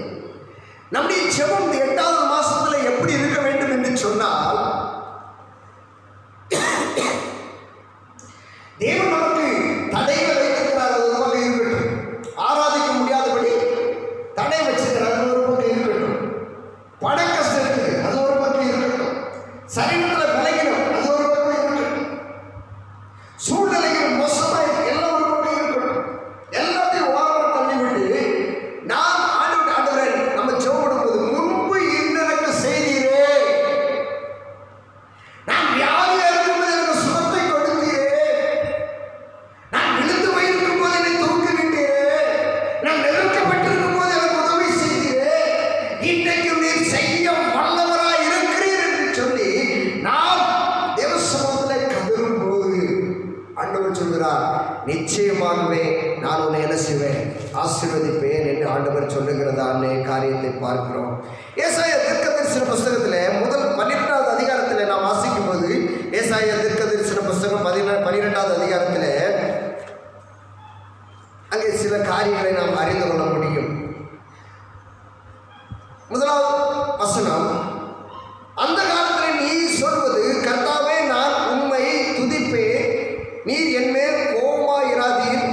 நம்முடைய ஜெபம் 8வது மாசத்துல எப்படி இருக்க வேண்டும் என்று சொன்னால், தேவன் நமக்கு தடைகளை வைத்திருக்கிறார், அது ஒரு பக்கம் இருக்கட்டும். ஆராதிக்க முடியாதபடி தடை வச்சிருக்கிறார், அது ஒரு பக்கம் இருக்கட்டும். பண கஷ்டம் இருக்குது, அது ஒரு பக்கம் இருக்கட்டும். சரீரத்தில் விலகிடும், அது ஒரு பக்கம் இருக்கட்டும். சூழ்நிலைகள் மோசமாக எல்லாம் ஒரு பக்கம் இருக்கட்டும். எல்லாத்தையும் ஓரமாக தள்ளிவிட்டு நான் ஆண்டவரே நம்ம ஜெபம் போது, முன்பு எனக்கு செய்தீரே, நான் வியாதியா இருக்கும்போது எனக்கு சுகத்தை கொடுத்தீரே, நான் விழுந்து போயிருக்கும் போது என்னை தூக்கிவிட்டீரே, நான் நெருக்கப்பட்டிருக்கும் போது எனக்கு உதவி செய்தீரே, இன்றைக்கு நீர் செய்ய வல்லவராய் இருக்கிறீர் என்று சொல்லி நாம் தேவசமூகத்தில் கதறும் போது ஆண்டவர் சொல்கிறார், நிச்சயமாகவே நான் உன்னை என்ன செய்வேன், ஆசீர்வதிப்பேன் என்று ஆண்டவர் சொல்லுகிறதான காரியத்தை பார்க்கிறோம். ஏசாயா தீர்க்கதரிசன புஸ்தகத்தில் முதல் 12வது அதிகாரத்தில் நாம் வாசிக்கும் போது, ஏசாயா தீர்க்கதரிசன புஸ்தகம் 12வது அதிகாரத்தில் அங்கே சில காரியங்களை நாம் அறிந்து கொள்ள முடியும். முதலாவது வசனம், அந்த காலத்தில் நீ சொல்வது, கர்த்தாவே நான் உம்மை துதிப்பேன், நீர் என்மேல் கோபமாயிராதீர்,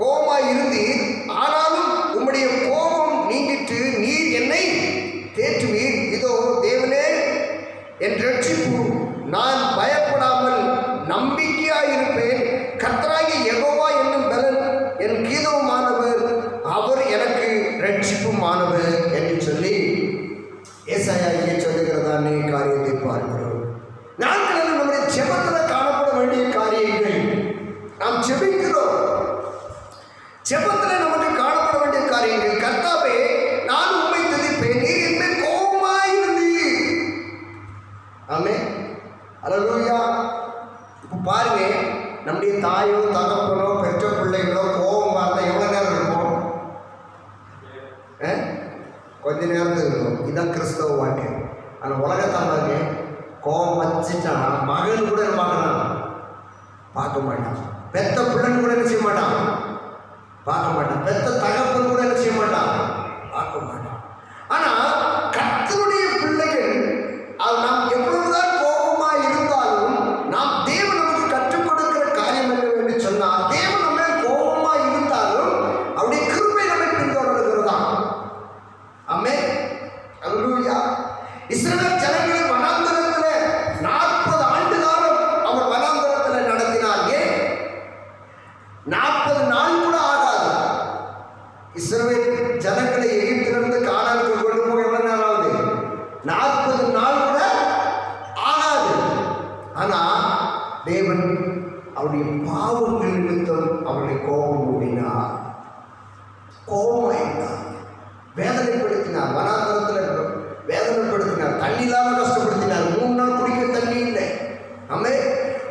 கோபமாயிருந்தீர், ஆனாலும் உம்முடைய கோபம் நீங்கிட்டு நீர் என்னை தேற்றுவீர். இதோ தேவனே என் ரட்சிப்பு, நான் பயப்படாமல் நம்பிக்கையாயிருப்பேன். கர்த்தராகிய யெகோவா என்னும் பலன் என் கீதமானவர், அவர் எனக்கு ஆண்டவர் என்று சொல்லி ஏசாயா இங்கே சொல்லுகிறதா அநேக காரியத்தை பார்க்கிறோம். நாங்கள் நம்முடைய ஜெபத்தில் காணப்பட வேண்டிய காரியங்கள், நாம் ஜெபிக்கிறோம், ஜெபத்தில் நமக்கு காணப்பட வேண்டிய காரியங்கள். கர்த்தாவே, நான் உம்மை துதிப்பேன், நீர் என் மேல் கோபமாயிருந்தீர். ஆமென், அல்லேலூயா. இப்போ பாருங்க, நம்முடைய தாயோ தகப்பனோ பெற்ற பிள்ளைகளோ கோபம் பார்த்தா எவ்வளோ நேரம் இருக்கும்? கொஞ்ச நேரத்துக்கு இருக்கும். இதுதான் கிறிஸ்தவ வாழ்க்கை. ஆனால் உலகத்தாங்க கோபம் வச்சுட்டான் மகன் கூட பார்க்க மாட்டான், பெத்த பிள்ளைன்னு கூட என்ன செய்ய மாட்டான், பார்க்க மாட்டான், பெத்த தகப்பன் கூட என்ன செய்ய மாட்டான், பார்க்க மாட்டான். ஆனால் கர்த்தருடைய பிள்ளைகள் நாம் எவ்வளவுதான் கோபமா இருந்தாலும் நாம் தேவன் நமக்கு கற்றுக் கொடுக்கிற காரியம் என்னவென்று சொன்னால், தேவன் நம்ம கோபமா இருந்தாலும் அவருடைய கிருபை நம்மை பின்தொடர்கிறதா. ஆமென், அல்லேலூயா. இஸ்ரவேல் ஜனங்களை வனாந்தரத்தில் 40 ஆண்டு காலம் அவர் வனாந்தரத்தில் நடத்தினார். ஏன் 40 நாள் கூட ஆகாது. இஸ்ரவேல் ஜனங்களை எகிப்திலிருந்து கானானுக்கு கொண்டு போக எவ்வளவு நேரம் ஆகுது? 40 நாள் கூட ஆகாது. ஆனா தேவன் அவருடைய பாவங்கள் நிமித்தம் அவருடைய கோபம் மூடினார், கோபமாயிருந்தார், வேதனைப்படுத்தினார், வனாந்தரத்தில் வேதனைப்படுத்தினார், தண்ணி இல்லாமல் கஷ்டப்படுத்தினார். 3 நாள் குடிக்க தண்ணி இல்லை, நம்ம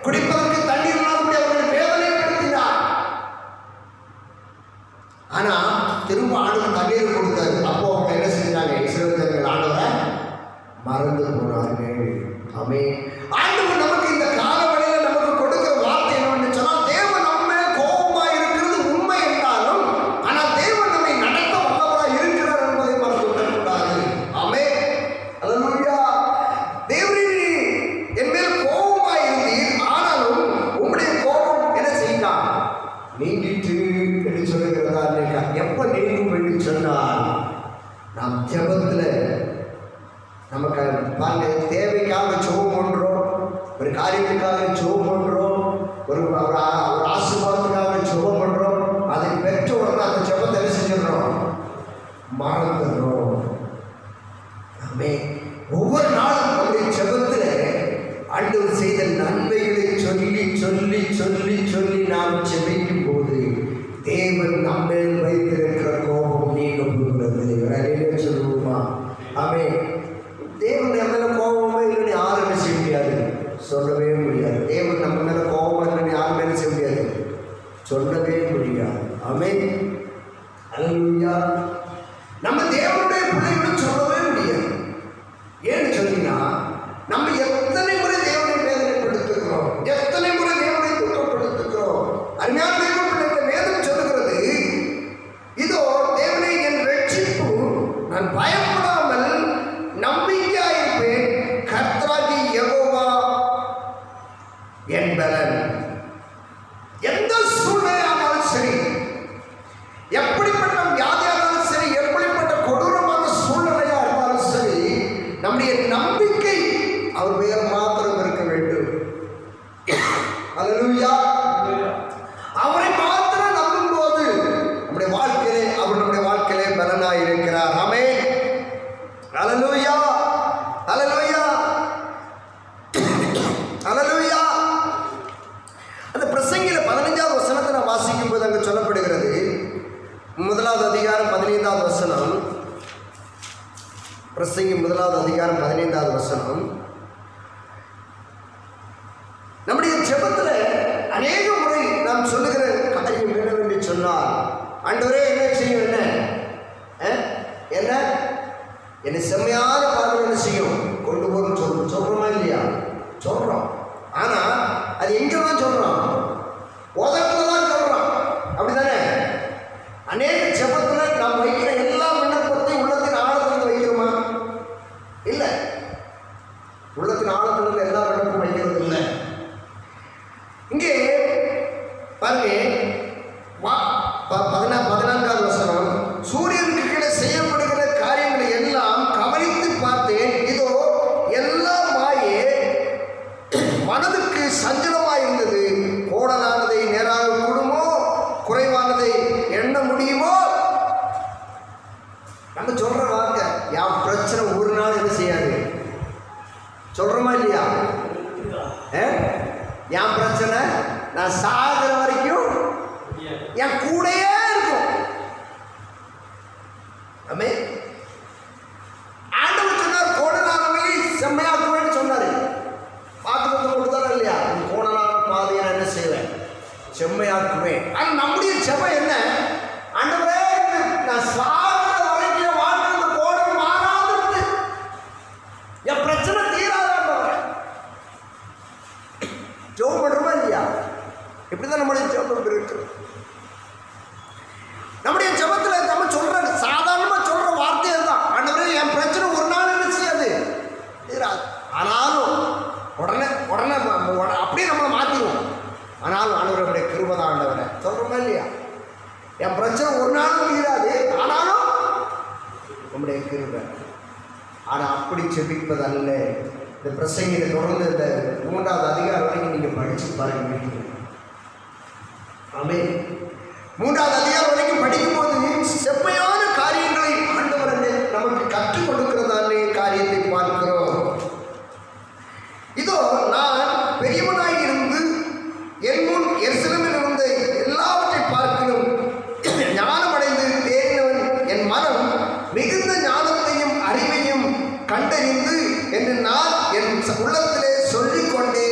குடிப்பதற்கு தண்ணி இல்லாமல் அவர்களை வேதனைப்படுத்தினார். ஆனா திரும்ப ஆண்டவர் தண்ணீர் கொடுத்தாரு. அப்போ அவங்க என்ன செஞ்சாங்க? இஸ்ரவேல் ஜனங்கள் ஆண்டவரை மறந்து போனார்கள். ஆமென். ஆண்டவர் நமக்கு இந்த காலவெளியில நமக்கு கொடுக்கிற வார்த்தை என்னவென்று சொன்னால், தேவன் நம்ம கோபமா இருக்கிறது உண்மை என்றாலும், ஆனால் தேவன் நம்மை நடத்த வல்லவராய் இருக்கிறார் என்பதை மறந்து விடக்கூடாது. ஆமென், அல்லேலூயா. தேவரே, என் மேல் கோபமா இருந்தீர், ஆனாலும் உம்முடைய கோபம் என்ன செய்தார்? நீங்கிட்டு என்று சொல்லுகிறதா? எப்ப நீங்கும் என்று சொன்னால், நாம் ஜெபத்தில் நமக்கு தேவைக்காக ஜெபம் பண்றோம், ஒரு காரியத்துக்காக ஜெபம் பண்றோம், ஒரு ஆசீர்வாதத்துக்காக ஜெபம் பண்றோம். அதை பெற்ற உடனே அந்த ஜெபத்தை என்ன செஞ்சிடறோம்? மறந்துடுறோம். ஆமென். ஒவ்வொரு நாளும் நம்முடைய ஜெபத்தில் ஆண்டவர் செய்த நன்மைகளை சொல்லி சொல்லி சொல்லி சொல்லி நாம் ஜெபிக்கும் போது தேவன் நம்மேல் வைத்திருக்கிற கோபம் நீங்க போகிறது. சொல்லுவோமா? ஆமென். தேவன் நம்ம மேல கோபமே இல்லைன்னு யாரும் என்ன செய்ய முடியாது, சொல்லவே முடியாது. தேவன் நம்ம மேல கோபம் இல்லைன்னு யாரும் என்ன செய்ய முடியாது, சொல்லவே முடியாது. ஆமென், அல்லேலூயா. நம்ம தேவனுடைய பிள்ளைகளும் சொல்லவே முடியாது. ஏன்னு சொன்னீங்கன்னா, நம்ம எத்தனை முறை தேவனை வேதனைப்படுத்துகிறோம், எத்தனை முறை தேவனை துக்கப்படுத்துகிறோம். அருமையான தேவ பிள்ளைகளை வேதனை சொல்லுகிறது, இதோ தேவனை என் ரட்சிப்பு, நான் பயப்படாமல் நம்பிக்கையாயிருப்பேன், கர்த்தராகிய யெகோவா என் பலன். எந்த சூழ்நிலையானாலும் சரி, எப்படிப்பட்ட வியாதியானாலும் சரி, எப்படிப்பட்ட கொடூரமான சூழ்நிலையா இருந்தாலும் சரி, நம்முடைய நம்பிக்கை அவர் மேல் மாத்திரம் இருக்க வேண்டும். அல்லேலூயா. அவரை மாத்திரம் நம்பும் போது நம்முடைய வாழ்க்கையிலே அவர் நம்முடைய வாழ்க்கையிலே பலனாய் இருக்கிறார். ஆமென், அல்லேலூயா, அல்லேலூயா, அல்லேலூயா. அந்த பிரசங்கில 15வது வசனத்தை நான் வாசிக்கும் போது அங்கு சொல்லப்படுகிறது, 1வது அதிகாரம் 15வது வசனம். பிரசங்கி 1வது அதிகாரம் 15வது வசனம். நம்முடைய ஜெபத்தில் அநேக முறை நாம் சொல்லுகிற காரியம் என்னவென்று சொன்னால், ஆண்டவரே என்ன செய்யும், என்ன என்னை செம்மையான பாதையில் என்ன செய்யும், கொண்டு போகணும்னு சொல்றோமா இல்லையா? சொல்றோம். ஆனா அது எங்கெல்லாம் சொல்றோம்? உதட்டுல தான் சொல்றோம், அப்படித்தானே? அநேக ஜெபத்துல நாம் வைக்கிற எல்லா விண்ணப்பத்தையும் உள்ளத்தின் ஆழத்திலிருந்து வைக்கிறோமா? இல்லை, உள்ளத்தின் ஆழத்திலிருந்து எல்லா விண்ணப்பமும் வைக்கிறது இல்லை. இங்கே பாருங்க, 14வது வசனம், சூரியனுக்கு கீழே செய்யப்படுகிற காரியங்களை எல்லாம் கவனித்து பார்த்தேன், இதோ எல்லாம் மாயே, மனதுக்கு சஞ்சலமாயிருந்தது, கோடலானதை நேராக சொல்ற வார்த்தை, என் பிரச்சனை ஒரு நாள் என்ன செய்யாது. சொல்றோமா இல்லையா? என் பிரச்சனை நான் சாகிற வரைக்கும் என் கூடயே இருக்கும். ஆண்டவர் சொன்னார், கோணலானவை செம்மையாக்குவேன்னு சொன்னாரு. வாக்குத்தத்தம் கொடுத்தாரா இல்லையா? கோணலான பாதையை நான் என்ன செய்வேன், செம்மையாக்குவேன். ஆனால் நம்முடைய செபம் என்ன? ஆண்டவரே, நான் சாகிற வரைக்கும் வாழ்க்கை கோணம் மாறாது, என் பிரச்சனை தீராத. ஜெபம் பண்றோமா இல்லையா? இப்படிதான் நம்முடைய ஜெபம் இருக்கு. நம்முடைய ஜெபத்தில் நம்ம சொல்ற சாதாரணமா சொல்ற வார்த்தை தான், ஆண்டவரே என் பிரச்சனை ஒரு நாள் என்ன செய்யாது தீராது. ஆனாலும் உடனே உடனே அப்படியே நம்மளை மாற்றிடுவோம். ஆனாலும் ஆண்டவருடைய கிருபை தான் ஆண்டவரை சொல்றோமா இல்லையா? என் பிரச்சனை ஒரு நாளும் தீராது, ஆனாலும் நம்முடைய கிருபை. ஆனால் அப்படி செபிப்பது அல்ல. இந்த பிரசங்கியை தொடர்ந்து இந்த 3வது அதிகாரம் வரைக்கும் நீங்கள் படித்து பாருங்க. ஆமென். 3வது அதிகாரம் வரைக்கும் படிக்கும்போது செம்மையான காரியங்களை ஆண்டவர் நமக்கு கற்றுக் கொடுக்கிறதான காரியத்தை பார்க்கிறோம். இதோ நான் பெரியவனாய் இருந்து என் முன் எருசலேமில் இருந்த எல்லாவற்றை பார்க்கணும் ஞானமடைந்து தேறினவன், என் மனம் மிகுந்த ஞானத்தையும் அறிவையும் கண்டறிந்து என்று நான் என் உள்ளத்திலே சொல்லிக் கொண்டே.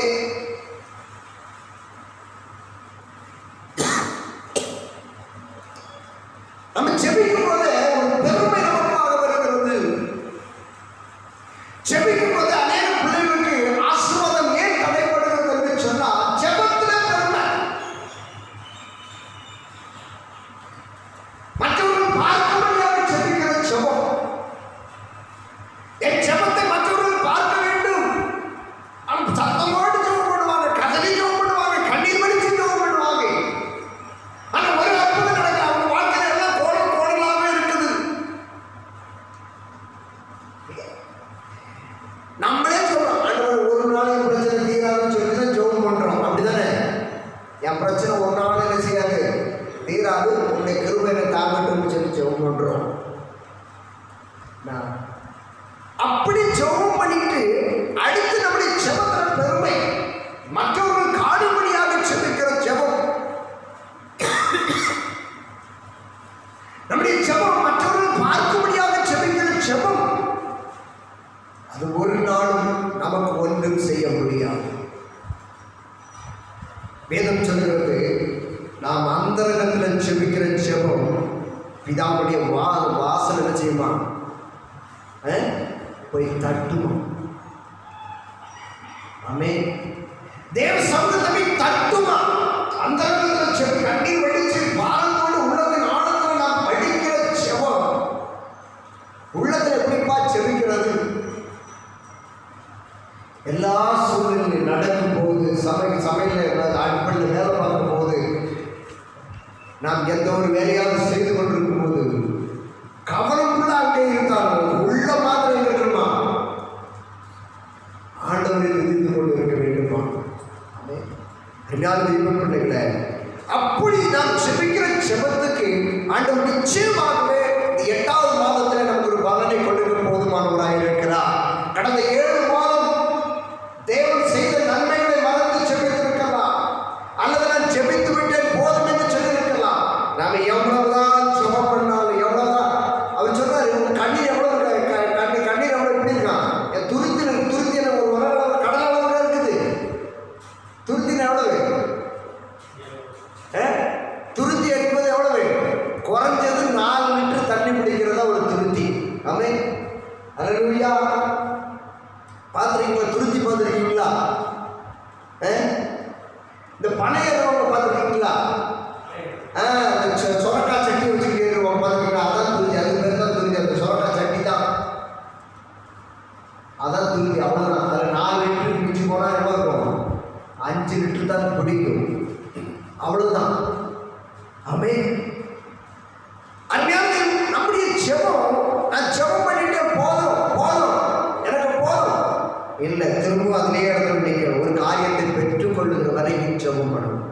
நம்ம செபிக்கும் போது ஒரு பெருமை நமக்காக வருகிறது. செபிக்கும் போது அநேக பிள்ளைகளுக்கு ஆசீர்வாதம் ஏன் தடைப்படுகிறது என்று சொன்னால் ஜெபத்திலே பெருமை. மற்றவர்கள் பார்க்கும்படியாக செபிக்கிற ஜெபம். என் ஜெபத்தை மற்றவர்கள் பார்க்க வேண்டும். அவங்க சத்தமோடு ஜெபம் பண்ணுவாங்க, கதறி ஜெபம் பண்ணுவாங்க, கண்ணீர் வடித்து ஜெபம் பண்ணுவாங்க. ஆனால் ஒரு அற்புதம் நடக்கல. அவங்க வாழ்க்கையில எல்லாம் கோடலாக இருக்குது. நம்மளே சொல்றோம், ஆண்டவர் ஒரு நாள் என் பிரச்சனை தீராதுன்னு சொல்லி தான் ஜெபம் பண்றோம். அப்படிதானே? என் பிரச்சனை ஒரு நாள் என்ன செய்யாது, தீராது, உன்னுடைய கிருபையை தாங்கட்டும்னு சொல்லி ஜெபம் பண்றோம். அப்படி ஜெபம் பண்ணிட்டு அடுத்து நம்முடைய ஜெபத்தின் பெருமை, மற்றவர்கள் காணும்படியாக செபிக்கிற ஜெபம். நம்முடைய ஜெபம் மற்றவர்கள் பார்க்கும்படியாக செபிக்கிற ஜெபம், அது ஒரு நாளும் நமக்கு ஒன்றும் செய்ய முடியாது. வேதம் சொல்கிறது, நாம் அந்தரங்கத்தில் செபிக்கிற ஜெபம் பிதாவுடைய வாசல் என்ன செய்யுமா, போய் தட்டுமா. ஆமென். தேவ சமூகத்தை தட்டுமா. அந்த கண்ணீர் வடிச்சு பாரத்தோடு உள்ளத்தின் ஆழத்தில் நாம் படிக்கிற ஜெபம் உள்ளத்தில் எப்படிப்பா செபிக்கிறது? எல்லா சூழ்நிலையும் நடக்கும் போது, சமையல அடுப்படியில் வேலை பார்க்கும் போது, நாம் எந்த ஒரு வேலையாவது செய்து கொண்டிருக்கும் போது கவனமுள்ள அங்கே இருந்தாலும் உள்ள மாத்திரம் இருக்கணுமா, ஆண்டவரை நினைத்து கொண்டு இருக்க வேண்டுமா? பிள்ளைகளை அப்படி நாம் செபிக்கிற செபத்துக்கு ஆண்டவர் நிச்சயமாகவே 8வது மாதத்தில் நமக்கு ஒரு பலனை கொண்டிருக்க போதுமானவராக இருக்கிறார். கடந்த 7 மாதம் தேவன் செய்த நன்மைகளை மறந்து செபித்திருக்கலாம், அல்லது நான் செபித்து விட்டேன் போதும் என்று சொல்லியிருக்கலாம். நாம எவ்வளவுதான் ஜெபம் பண்ணாலும், எவ்வளவுதான் அவர் சொன்னார், கண்ணீர் எவ்வளவு கண்ணீர் எவ்வளவு எப்படி இருக்கான், துருத்தி ஒரு உலக கடல் அளவுக்கு இருக்குது. துருத்தின எவ்வளவு? துருத்தி என்பது எவ்வளவு? குறைஞ்சது 4 லிட்டர் தண்ணி பிடிக்கிறதா ஒரு துருத்தி. ஆமென். அல்லேலூயா. பார்த்துருக்கீங்களா? துருத்தி பார்த்துருக்கீங்களா? இந்த பனையறவங்க பார்த்துருக்கீங்களா? சொரக்காய் சட்டி வச்சுக்கிட்டு இருக்கிறவங்க பார்த்துருக்கீங்களா? அதான் துருத்தி. அது பேர் தான் துருத்தி. அந்த சொரக்காய் சட்டி தான், அதான் துருத்தி. அவ்வளோதான். அதில் 4 லிட்டர் பிடிச்சி போனால் எவ்வளோ இருக்கும்? 5 லிட்டர் தான் பிடிக்கும். அவ்வளோதான். ஆமென். அருமையான நம்முடைய ஜெபம், நான் ஜெபம் பண்ணிட்டேன் போதும் எனக்கு போதும் இல்லை, திரும்ப அதிலே இடத்துல நீங்கள் ஒரு காரியத்தை பெற்றுக்கொள்ளுகிற வரைக்கும் ஜெபம் பண்ணணும்.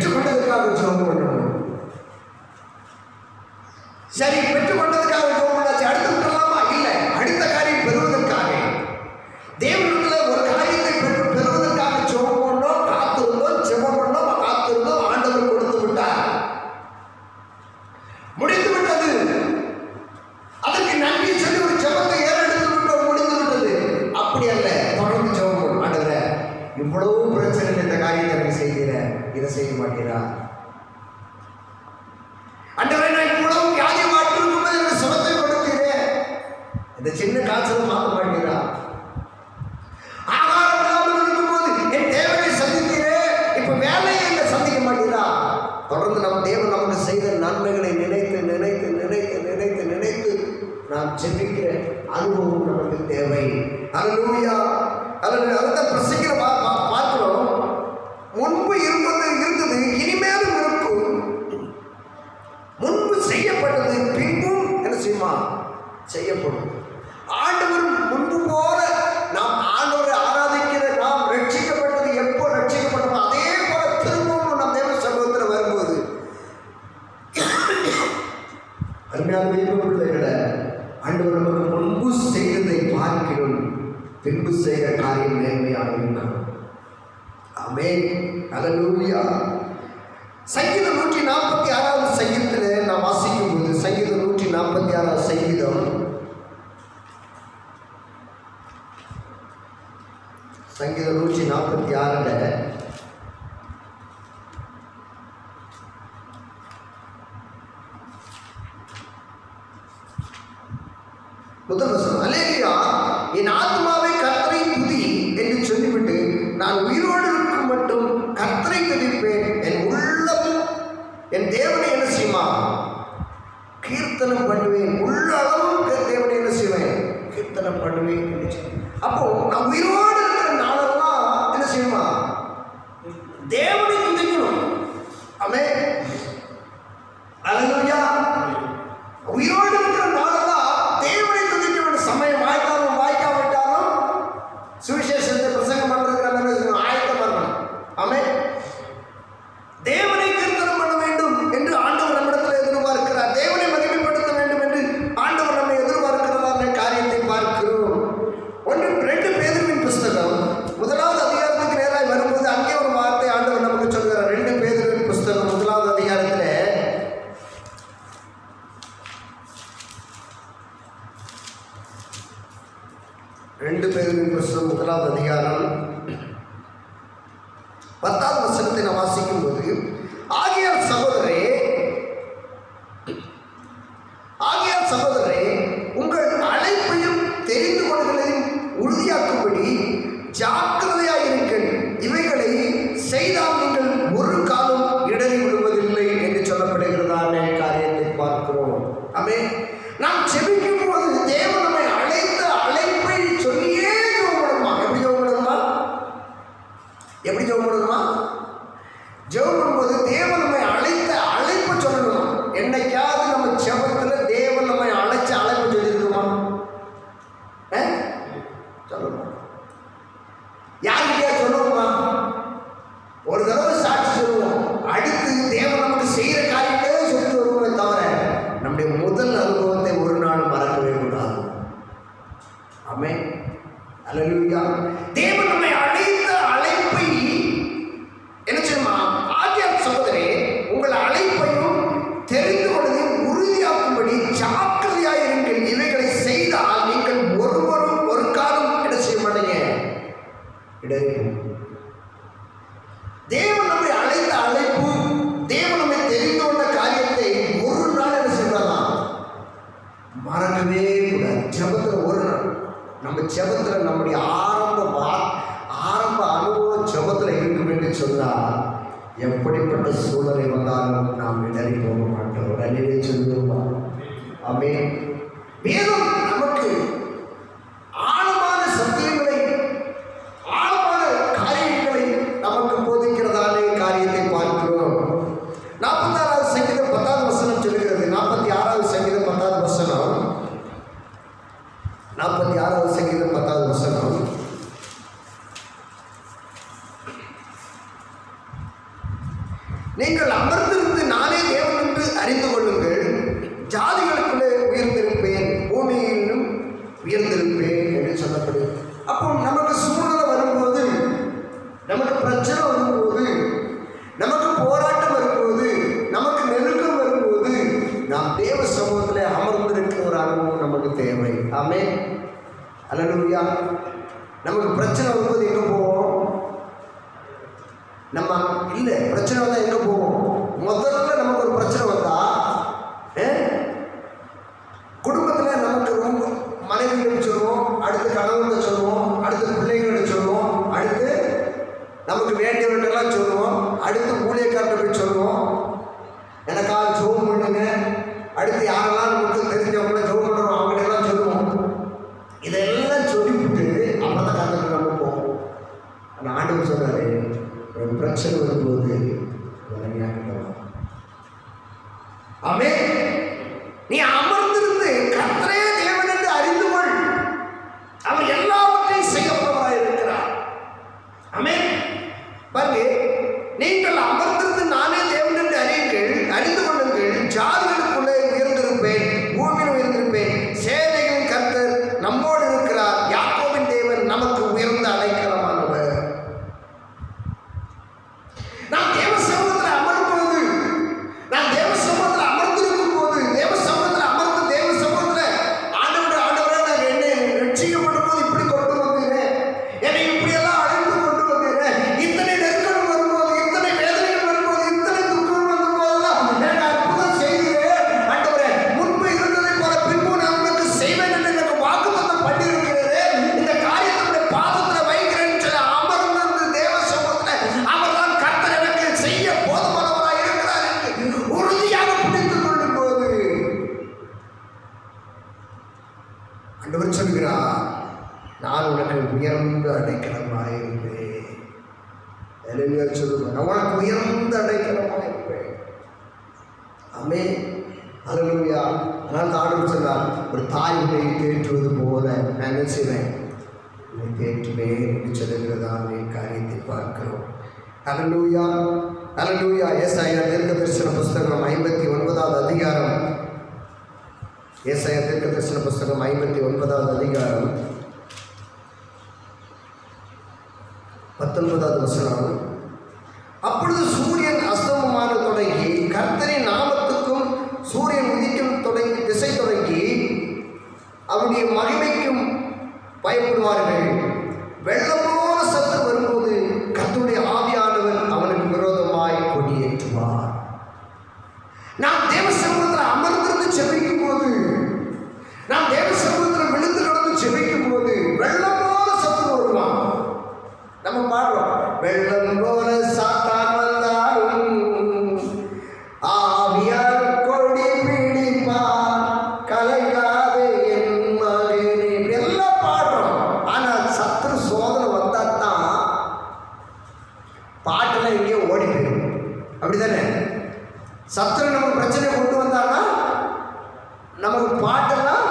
பெற்றுக்கொண்டதுக்காக ஜெபம் பண்ணணும். சரி, பெற்றுக்கொண்டதுக்காக ஜெபம் பண்ணாச்சு, அடுத்து விட்டுலாமா? இல்லை, அடுத்த காரியம் பெறுவதற்காக தேவனிடத்தில் ஒரு காரியத்தை பெறுவதற்காக ஜெபம் பண்ணோம், காத்திருந்தோம், ஜெபம் பண்ணோம், காத்திருந்தோம், ஆண்டவர் கொடுத்து விட்டார், முடிந்து விட்டது. அதற்கு நன்றி சொல்லி ஒரு ஜெபத்தை ஏறெடுத்து விட்டோம், முடிந்து விட்டது. அப்படி அல்ல, தொடர்ந்து ஜெபம் பண்ணணும். ஆண்டவரே, இவ்வளவு பிரச்சனை, இந்த காரியத்தை எனக்கு செய்கிற, இதை செய்ய மாட்டீரா? ஆண்டவரே, நான் இவ்வளவு வியாதி மாற்றிருக்கும் போது எனக்கு சுகத்தை கொடுத்தீரே, இந்த சின்ன காய்ச்சல் மாற்ற மாட்டீரா? ஆகாரம் இல்லாமல் இருக்கும்போது என் தேவையை சந்தித்தீரே, இப்ப வேலையை என்ன சந்திக்க மாட்டீரா? தொடர்ந்து நம் தேவன் நமக்கு செய்த நன்மைகளை நினைத்து நினைத்து நினைத்து நினைத்து நினைத்து நாம் ஜெபிக்கிற அனுபவம் நமக்கு தேவை. அல்லேலூயா. அதுதான் பிரசங்கிற பார்க்கிறோம். முன்பு இருந்தது, இனிமேலும் இருக்கும். முன்பு செய்யப்பட்டது பின்பும் என்ன செய்யுமா? செய்யப்படும். ஆண்டவர் முன்பு போல நாம் ஆண்டவரை ஆராதிக்கிற, நாம் ரட்சிக்கப்பட்டது எப்போ ரட்சிக்கப்பட்டோம் அதே போல திரும்பவும் நம் தேவ சமூகத்தில் வரும்போது அருமையான பிள்ளைகளை, ஆண்டவர் நமக்கு முன்பு செய்ததை பார்க்கிறோம், பின்பு செய்கிற காரியம் நேர்மையாக இருக்கணும். ஆமென். அல்லேலூயா. சங்கீதம் 146வது சங்கீதத்தில் நாம் வாசிக்கும் போது, சங்கீதம் 146வது சங்கீதம், சங்கீதம் 146 முதல் வசனம், அல்லேலூயா, என் ஆத்மாவை கர்த்தரை துதி என்று சொல்லிவிட்டு நான் உயிரோடு இருக்கும் மட்டும் கர்த்தரை துதிப்பேன், என் உள்ளமும் என் தேவனை என்ன செய்யுமா? கீர்த்தனம் பண்ணுவேன், உள்ள அளவும் தேவனை என்ன செய்வேன்? கீர்த்தனம் பண்ணுவேன். அப்போ நான் உயிரோடு இருக்கிற நாளெல்லாம் என்ன செய்யுமா? தேவனை துதிக்கணும். ஆமென். அல்லேலூயா. உயிரோடு இருக்கிற நாளெல்லாம் தேவனை துதிக்க வேண்டும். சமயம் வாய்த்தாலும் வாய்க்காவிட்டாலும் சுவிசேஷத்தை பிரசங்கம் பண்றதுக்கு நம்ம ஆயத்தமா இருக்கணும். ஆமென். தேவனை கீர்த்தனம் பண்ண வேண்டும் என்று ஆண்டவர் நம்மிடத்தில் எதிர்பார்க்கிறார். தேவனை மகிமைப்படுத்த வேண்டும் என்று ஆண்டவர் நம்மை எதிர்பார்க்கிறதான காரியத்தை பார்க்கிறோம். 2 பேதுருவின் புஸ்தகம் 1வது அதிகாரத்துக்கு நேராக வரும்போது அங்கே ஒரு வார்த்தை ஆண்டவர் நமக்கு சொல்கிறார். 2 பேதுருவின் புஸ்தகம் 1வது அதிகாரத்தில் 2 பேதுருவின் புஸ்தகம் 1வது அதிகாரம் 10வது வசனத்தை நாம் வாசிக்கும் போது, ஆகையால் சகோதரரே, உங்கள் அழைப்பையும் தெரிந்து கொள்வதையும் உறுதியாக்கும்படி ஜாக்கிரதையாயிருங்கள், இவைகளை செய்தால் நீங்கள் ஒரு காலம் இடறி விடுவதில்லை என்று சொல்லப்படுகிறதான காரியத்தை பார்க்கிறோம். ஆமென். நாம் ஜெபிக்கும் போது தேவன் நம்மை அழைத்த அழைப்பை சொல்லியே ஜெபம் பண்ணணுமா? எப்படி ஜெபம் பண்ணணுமா? ஜெபம் பண்ணும்போது தேவன் நம்மை அழைத்த அழைப்பை சொல்லணும். என்னைக்காவது நம்ம ஜெபத்தில் தேவன் நம்மை அழைச்ச அழைப்பு சொல்லியிருக்குமா? சொல்லணும். யாருக்கிட்டே சொல்லுவோமா? ஒரு தடவை சாட்சி சொல்லுவோம், அடுத்து தேவன் நமக்கு செய்கிற காரியத்தையே சொல்லிட்டு வருவோமே தவிர நம்முடைய முதல் அனுபவத்தை ஒரு நாள் மறக்கவே கூடாது. ஆமென். அல்லேலூயா. தேவன் நம்மை அழைத்த அழைப்பை என்ன செய்யுமா? ஆகையால் சகோதரரே, உங்கள் அழைப்பையும் தெரிந்து கொள்வதையும் உறுதியாக்கும்படி ஜாக்கிரதையாயிருங்கள், இவைகளை செய்தால் நீங்கள் ஒருவரும் ஒரு காலம் என்ன செய்ய மாட்டீங்க? இடறிப்போம். தேவன் நம்மை அழைத்த அழைப்பு, தேவன் நம்மை தெரிந்து கொண்ட காரியத்தை ஒரு நாள் என்ன செய்யலாம்? மறக்கவே கூடாது. ஜெபத்தில் ஒரு நாள் நம்ம ஜெபத்தில் நம்முடைய ஆரம்ப அனுபவம் ஜெபத்தில் இருக்கும் என்று சொன்னால் எப்படிப்பட்ட சூழ்நிலை வந்தாலும் நாம் இடறி போக மாட்டோம். அல்லேலூயா சொல்லுவோமா? ஆமென். வேதம் நமக்கு ஆழமான சத்தியங்களை, ஆழமான காரியங்களை நமக்கு போதிக்கிறதான காரியத்தை பார்க்கிறோம். 46வது சங்கீதம் 10வது வசனம் சொல்லுகிறது. 46வது சங்கீதம் 10வது வசனம் 46வது சங்கீதம் 10வது வசனம், நீங்கள் அமர்ந்திருந்து நானே தேவன் என்று அறிந்து கொள்ளுங்கள், ஜாதிகளுக்குள்ளே உயர்ந்திருப்பேன், பூமியிலும் உயர்ந்திருப்பேன் என்று சொல்லப்படுது. அப்போ நமக்கு சூழ்நிலை வரும்போது, நமக்கு பிரச்சனை வரும்போது, நமக்கு போராட்டம் வரும்போது, நமக்கு நெருக்கம் வரும்போது, நாம் தேவ சமூகத்தில் அமர்ந்திருக்கிற ஒரு அனுபவம் நமக்கு தேவை. ஆமென். அல்லேலூயா. நமக்கு பிரச்சனை வரும்போது எங்கே போவோம்? நம்ம இல்லை, பிரச்சனை வந்தால் எங்கே போவோம்? முதல்ல நமக்கு ஒரு பிரச்சனை வந்தா குடும்பத்தில் நமக்கு ரொம்ப மனைவிகளை சொல்லுவோம், அடுத்து கணவனை சொல்லுவோம், அடுத்து பிள்ளைகளை சொல்லுவோம், அடுத்து நமக்கு வேண்டியவர்களெல்லாம் சொல்லுவோம், அடுத்து ஊழியக்காரர்கிட்ட போய் சொல்லுவோம், எனக்காக ஜெபம் பண்ணுங்க, அடுத்து யாரெல்லாம் நமக்கு தெரிஞ்சவங்கள ஜெபம் பண்ணுறோம் அவங்கள்டெல்லாம் சொல்லுவோம். இதெல்லாம் சொல்லிவிட்டு அப்புறம் தான் கருத்து நம்ம போவோம். ஆனால் ஆண்டவர் சொல்கிறாரு, ஒரு பிரச்சனை வரும்போது ஆமென். நீ அமர்ந்திருந்து கர்த்தரே தேவன் என்று அறிந்து கொள், அவர் எல்லாவற்றையும் செய்யப்போவராக இருக்கிறார். ஆமென். பாருங்க, நீங்கள் அமர்ந்திருந்து நானே தேவன் என்று அறிந்து கொள்ளுங்கள், ஜாதிகளுக்குள்ளே உயர்ந்திருப்பேன், பூமியில் உயர்ந்திருப்பேன், சேனைகளின் கர்த்தர் நம்மோடு இருக்கிறார், யாக்கோபின் தேவன் நமக்கு உயர்ந்த அடைக்கலமானவர். நாம் தேவ சமூகத்தில் அமரும்போது, நாம் தேவ சமூகத்தில் அமர்ந்திருக்கும் போது, தேவ சமூகத்தில் அமர்ந்து தேவ சமூகத்தில் ஆண்டவரே நான் என்னை ரட்சிக்கப்படும் போது இப்படி கொண்டு வந்தீரேன், என்னை இப்படியெல்லாம் அழைத்து கொண்டு வந்தீரேன், இத்தனை நெருக்கடி வரும்போது, இத்தனை வேதனைகள் வரும்போது, இத்தனை துக்கம் வரும்போதெல்லாம் எனக்கு அற்புதம் செய்கிறேன் ஆண்டவரே, முன்பு இருந்ததை போல பின்பு நான் உனக்கு செய்வேன் என்று எனக்கு வாக்குத்தத்தம் பண்ணியிருக்கிறேன், இந்த காரியத்தை பாதத்தில் வைக்கிறேன்னு சொல்லி அமர்ந்திருந்து தேவ சமூகத்தில் அவர்தான் கர்த்தர் எனக்கு செய்ய போதுமானவராக இருக்கிறார் என்று உறுதியாக பிடித்துக் கொள்ளும் போது ஆண்டவர் சொல்கிறார், நான் உனக்கு உயர்ந்த அடைக்கலமாக இருப்பேன். சொல்லுவேன், நான் உனக்கு உயர்ந்த அடைக்கலமாக இருப்பேன். ஆமென். அல்லேலூயா. அதனால் ஆண்டவர் சொன்னார், ஒரு தாய் உன்னை தேற்றுவது போல நான் என்ன செய்வேன், உன்னை தேற்றுவேன் என்று சொல்லுகிறதான காரியத்தை பார்க்கிறோம். அல்லேலூயா. அல்லேலூயா. ஏசாயா தீர்க்கதரிசன புஸ்தகம் 59வது அதிகாரம், ஏசாயா தீர்க்கதரிசன புஸ்தகம் 59வது அதிகாரம் 19வது வசனம். அப்பொழுது சூரியன் அஸ்தமமான தொடங்கி கர்த்தரின் நாமத்துக்கும் சூரியன் உதிக்கும் தொடங்கி திசை தொடங்கி அவருடைய மகிமைக்கும் பயப்படுவார்கள். வெள்ளம் போல சத்தம் வரும்போது கர்த்தருடைய ஆவியானவர் அவனுக்கு விரோதமாய் கொடியேற்றுவார். நாம் தேவ சமூகத்தில் அமர்ந்திருந்து செபிக்கும் போது, நாம் தேவ சமூகத்தில் விழுந்து கிடந்து செபிக்கும் போது வெள்ளம் போல சத்தம் வருவான். நம்ம பாடுறோம், வெள்ளம் போல சாத்தான் வந்தாலும் ஆவியார் கொடி பிடிப்பார், கலைக்காதே என் மகனே, எல்லாம் பாடுறோம். ஆனால் சத்துரு சோதனை வந்தாதான் பாட்டெல்லாம் எங்கேயோ ஓடி போயிடும். அப்படிதானே? சத்துரு நம்ம பிரச்சனை கொண்டு வந்தான்னா நமக்கு பாட்டெல்லாம்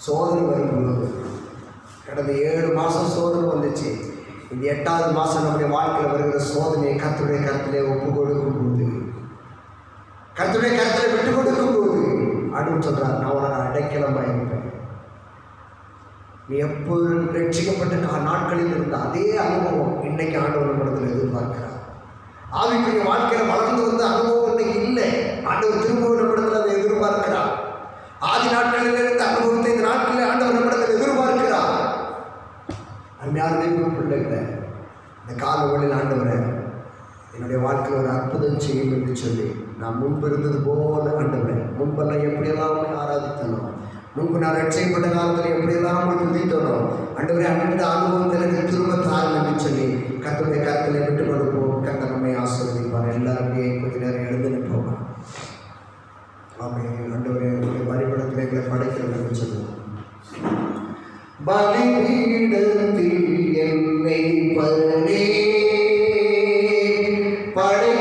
சோதனை வரும்போது, கடந்த 7 மாதம் சோதனை வந்துச்சு, இந்த 8வது மாதம் நம்முடைய வாழ்க்கையில் வருகிற சோதனையை கர்த்தருடைய கருத்திலே ஒப்பு கொடுக்கும் போது, கர்த்தருடைய கருத்திலே விட்டு கொடுக்கும் போது ஆண்டவர் சொல்றார், நான் உனக்கு அடைக்கலமாக இருப்பேன். நீ எப்போது ரட்சிக்கப்பட்ட நாட்களில் இருந்த அதே அனுபவம் இன்னைக்கு ஆண்டவர் நம்மிடத்தில் எதிர்பார்க்கிறார். ஆவிக்குரிய வாழ்க்கையில் வளர்ந்து வந்த அனுபவம் இன்னைக்கு இல்லை, ஆண்டவர் திரும்பவும் நம்மிடத்தில் அதை எதிர்பார்க்கிறார். ஆதி நாட்களில் இருந்த அனுபவத்தை இந்த நாட்களில் ஆண்டவர் நம்மிடத்தில் எதிர்பார்க்கிறார். அருமையான பிள்ளைகளை, இந்த கால வழியில் ஆண்டவரை என்னுடைய வாழ்க்கையில் ஒரு அற்புதம் செய்யும் என்று சொல்லி, நான் முன்பு இருந்தது போல ஆண்டவரை, முன்பெல்லாம் எப்படியெல்லாம் ஆராதித்தனோ, முன்பு நான் ரட்சிக்கப்பட்ட காலத்தில் எப்படியெல்லாம் துதித்தனோ ஆண்டவரை, அந்த அனுபவத்தில் எனக்கு திரும்ப தாரும் என்று சொல்லி கர்த்தருடைய கருத்தில் விட்டு கொடுப்போம். கர்த்தர் நம்மை ஆசீர்வதிப்பார். எல்லாருமே கொஞ்ச நேரம் எழுந்து நிற்போம். ஆமென். ஆண்டவரே, பலிபீடத்தில் எங்களை படைக்கிறோம் என்று சொல்லுவோம். பலிபீடத்தில் என்னை பரணே ஆண்டு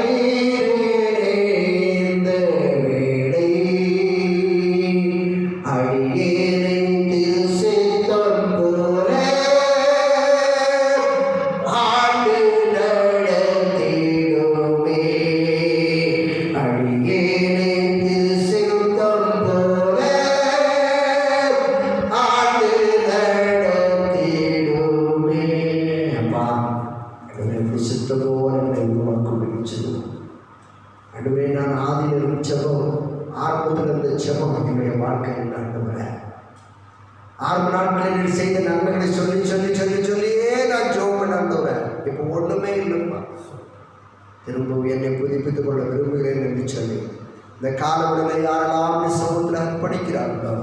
என்னை உருவாக்கும் சொல்லுவோம். ஆண்டவரே, நான் ஆதியில் இருந்த ஜெபம், ஆரம்பத்தில் இருந்த ஜெபம் என்னுடைய வாழ்க்கையில் ஆண்டவரே, ஆரம்ப நாட்களில் செய்த நன்மைகளை சொல்லி சொல்லி சொல்லி சொல்லியே நான் ஜெபம் பண்ண ஆண்டவரே, இப்போ ஒன்றுமே இல்லைப்பா. திரும்பவும் என்னை புதுப்பித்துக் கொள்ள விரும்புகிறேன் என்று சொல்லி இந்த காலவெளியில் யாரெல்லாம் சமூகத்தில் அர்ப்பணிக்கிறார்களோ,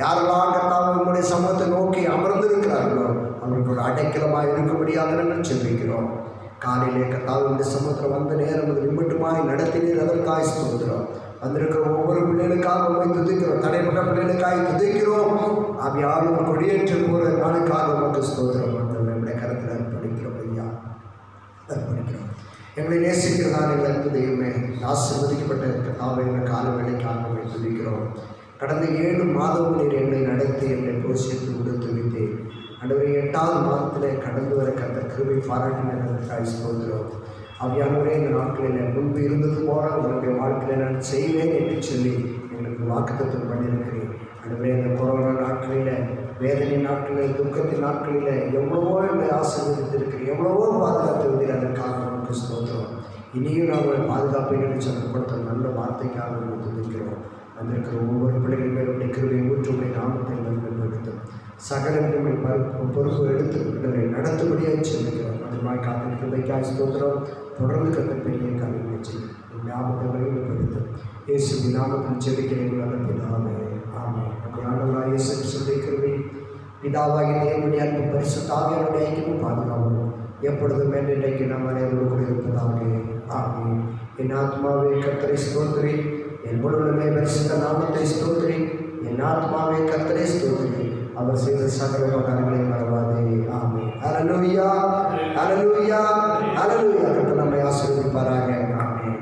யாரெல்லாம் கர்த்தாவே உங்களுடைய சமூகத்தை நோக்கி அமர்ந்திருக்கிறார்களோ, அவர்களோட அடைக்கலமாக இருக்கும்படியாக நாங்கள் செபிக்கிறோம். காலையிலே கர்த்தாவே இந்த சமூகத்தில் வந்த நேரம் நிமிட்டமாய் நடத்தினீர், அதற்காக ஸ்தோத்திரம். வந்திருக்கிற ஒவ்வொரு பிள்ளைகளுக்காக உண்மை துதிக்கிறோம், தடைப்பட்ட பிள்ளைகளுக்காக துதிக்கிறோம். யாரும் கொடியேற்ற போகிற நாளுக்காக உமக்கு ஸ்தோத்திரம். நம்முடைய கருத்தில் அர்ப்பணிக்கிறோம் ஐயா, அர்ப்பணிக்கிறோம். எங்களை நேசிக்கிறதான எங்கள் அன்பு தெய்வமே, ஆசீர்வதிக்கப்பட்ட கர்த்தாவே, எங்கள் கால வேலைக்காக உண்மை துதிக்கிறோம். கடந்த 7 மாதம் நீர் என்னை நடத்தி என்னை போஷித்து கொடுத்து விட்டேன். ஆண்டவரே, 8வது மாதத்தில் கடந்து வர கர்த்தர் கிருபை பாராட்டினதற்காக ஸ்தோத்திரம். ஆவியானவரே, இந்த நாட்களில் முன்பு இருந்தது போல உங்களுடைய வாழ்க்கையில் நான் செய்வேன் என்று சொல்லி எங்களுக்கு வாக்குத்தத்தம் பண்ணியிருக்கிறேன். ஆண்டவரே, இந்த கொரோனா நாட்களில், வேதனை நாட்களில், துக்கத்தின் நாட்களில் எவ்வளவோ என்னை ஆசீர்வதித்திருக்கிறேன், எவ்வளவோ பாதுகாத்து வந்தீர். அதற்காக நமக்கு ஸ்தோத்திரம். இனியும் நாங்கள் பாதுகாப்பை என்று சொல்லப்படுத்த நல்ல வார்த்தைக்காக நம்ம துதிக்கிறோம். வந்திருக்கிற ஒவ்வொரு பிள்ளைகள் மேலுடைய கிருபை ஊற்றுமை நாமத்தை நன்மைப்படுத்தும். சகல பொறுப்பு எடுத்து பிள்ளைகளை நடத்தும்படியாக சொல்லுகிறோம். அதுமாதிரி காத்தின் கிருபைக்காய் ஸ்தோத்திரம். தொடர்ந்து கத்த பெரிய காரியங்களை செய்யும். ஞாபகத்தை மகிமைப்படுத்தும். இயேசுவின் நாமத்தில் ஜெபிக்கிறேன் நல்ல பிதாவே, ஆமென். ஆண்டவராகிய இயேசு கிறிஸ்துவின் கிருபை, பிதாவாகிய தேவனுடைய அன்பு, பரிசுத்த ஆவியானவருடைய ஐக்கியமும் பாதுகாவலும் எப்பொழுதும் இன்றைக்கு நம்ம அனைவரோடு கூட இருப்பதாக, ஆமென். என் ஆத்மாவே கர்த்தரை ஸ்தோத்திரி, என் முழுவதுமே பரிசுத்த நாமத்தை ஸ்தோத்திரி. என் ஆத்மாவே கர்த்தரை ஸ்தோத்திரி, அவர் செய்த சகல உபகாரங்களை மறவாதே, ஆமென். அல்லேலூயா, அல்லேலூயா, அல்லேலூயா. நம்மை ஆசீர்வதிப்பாராக.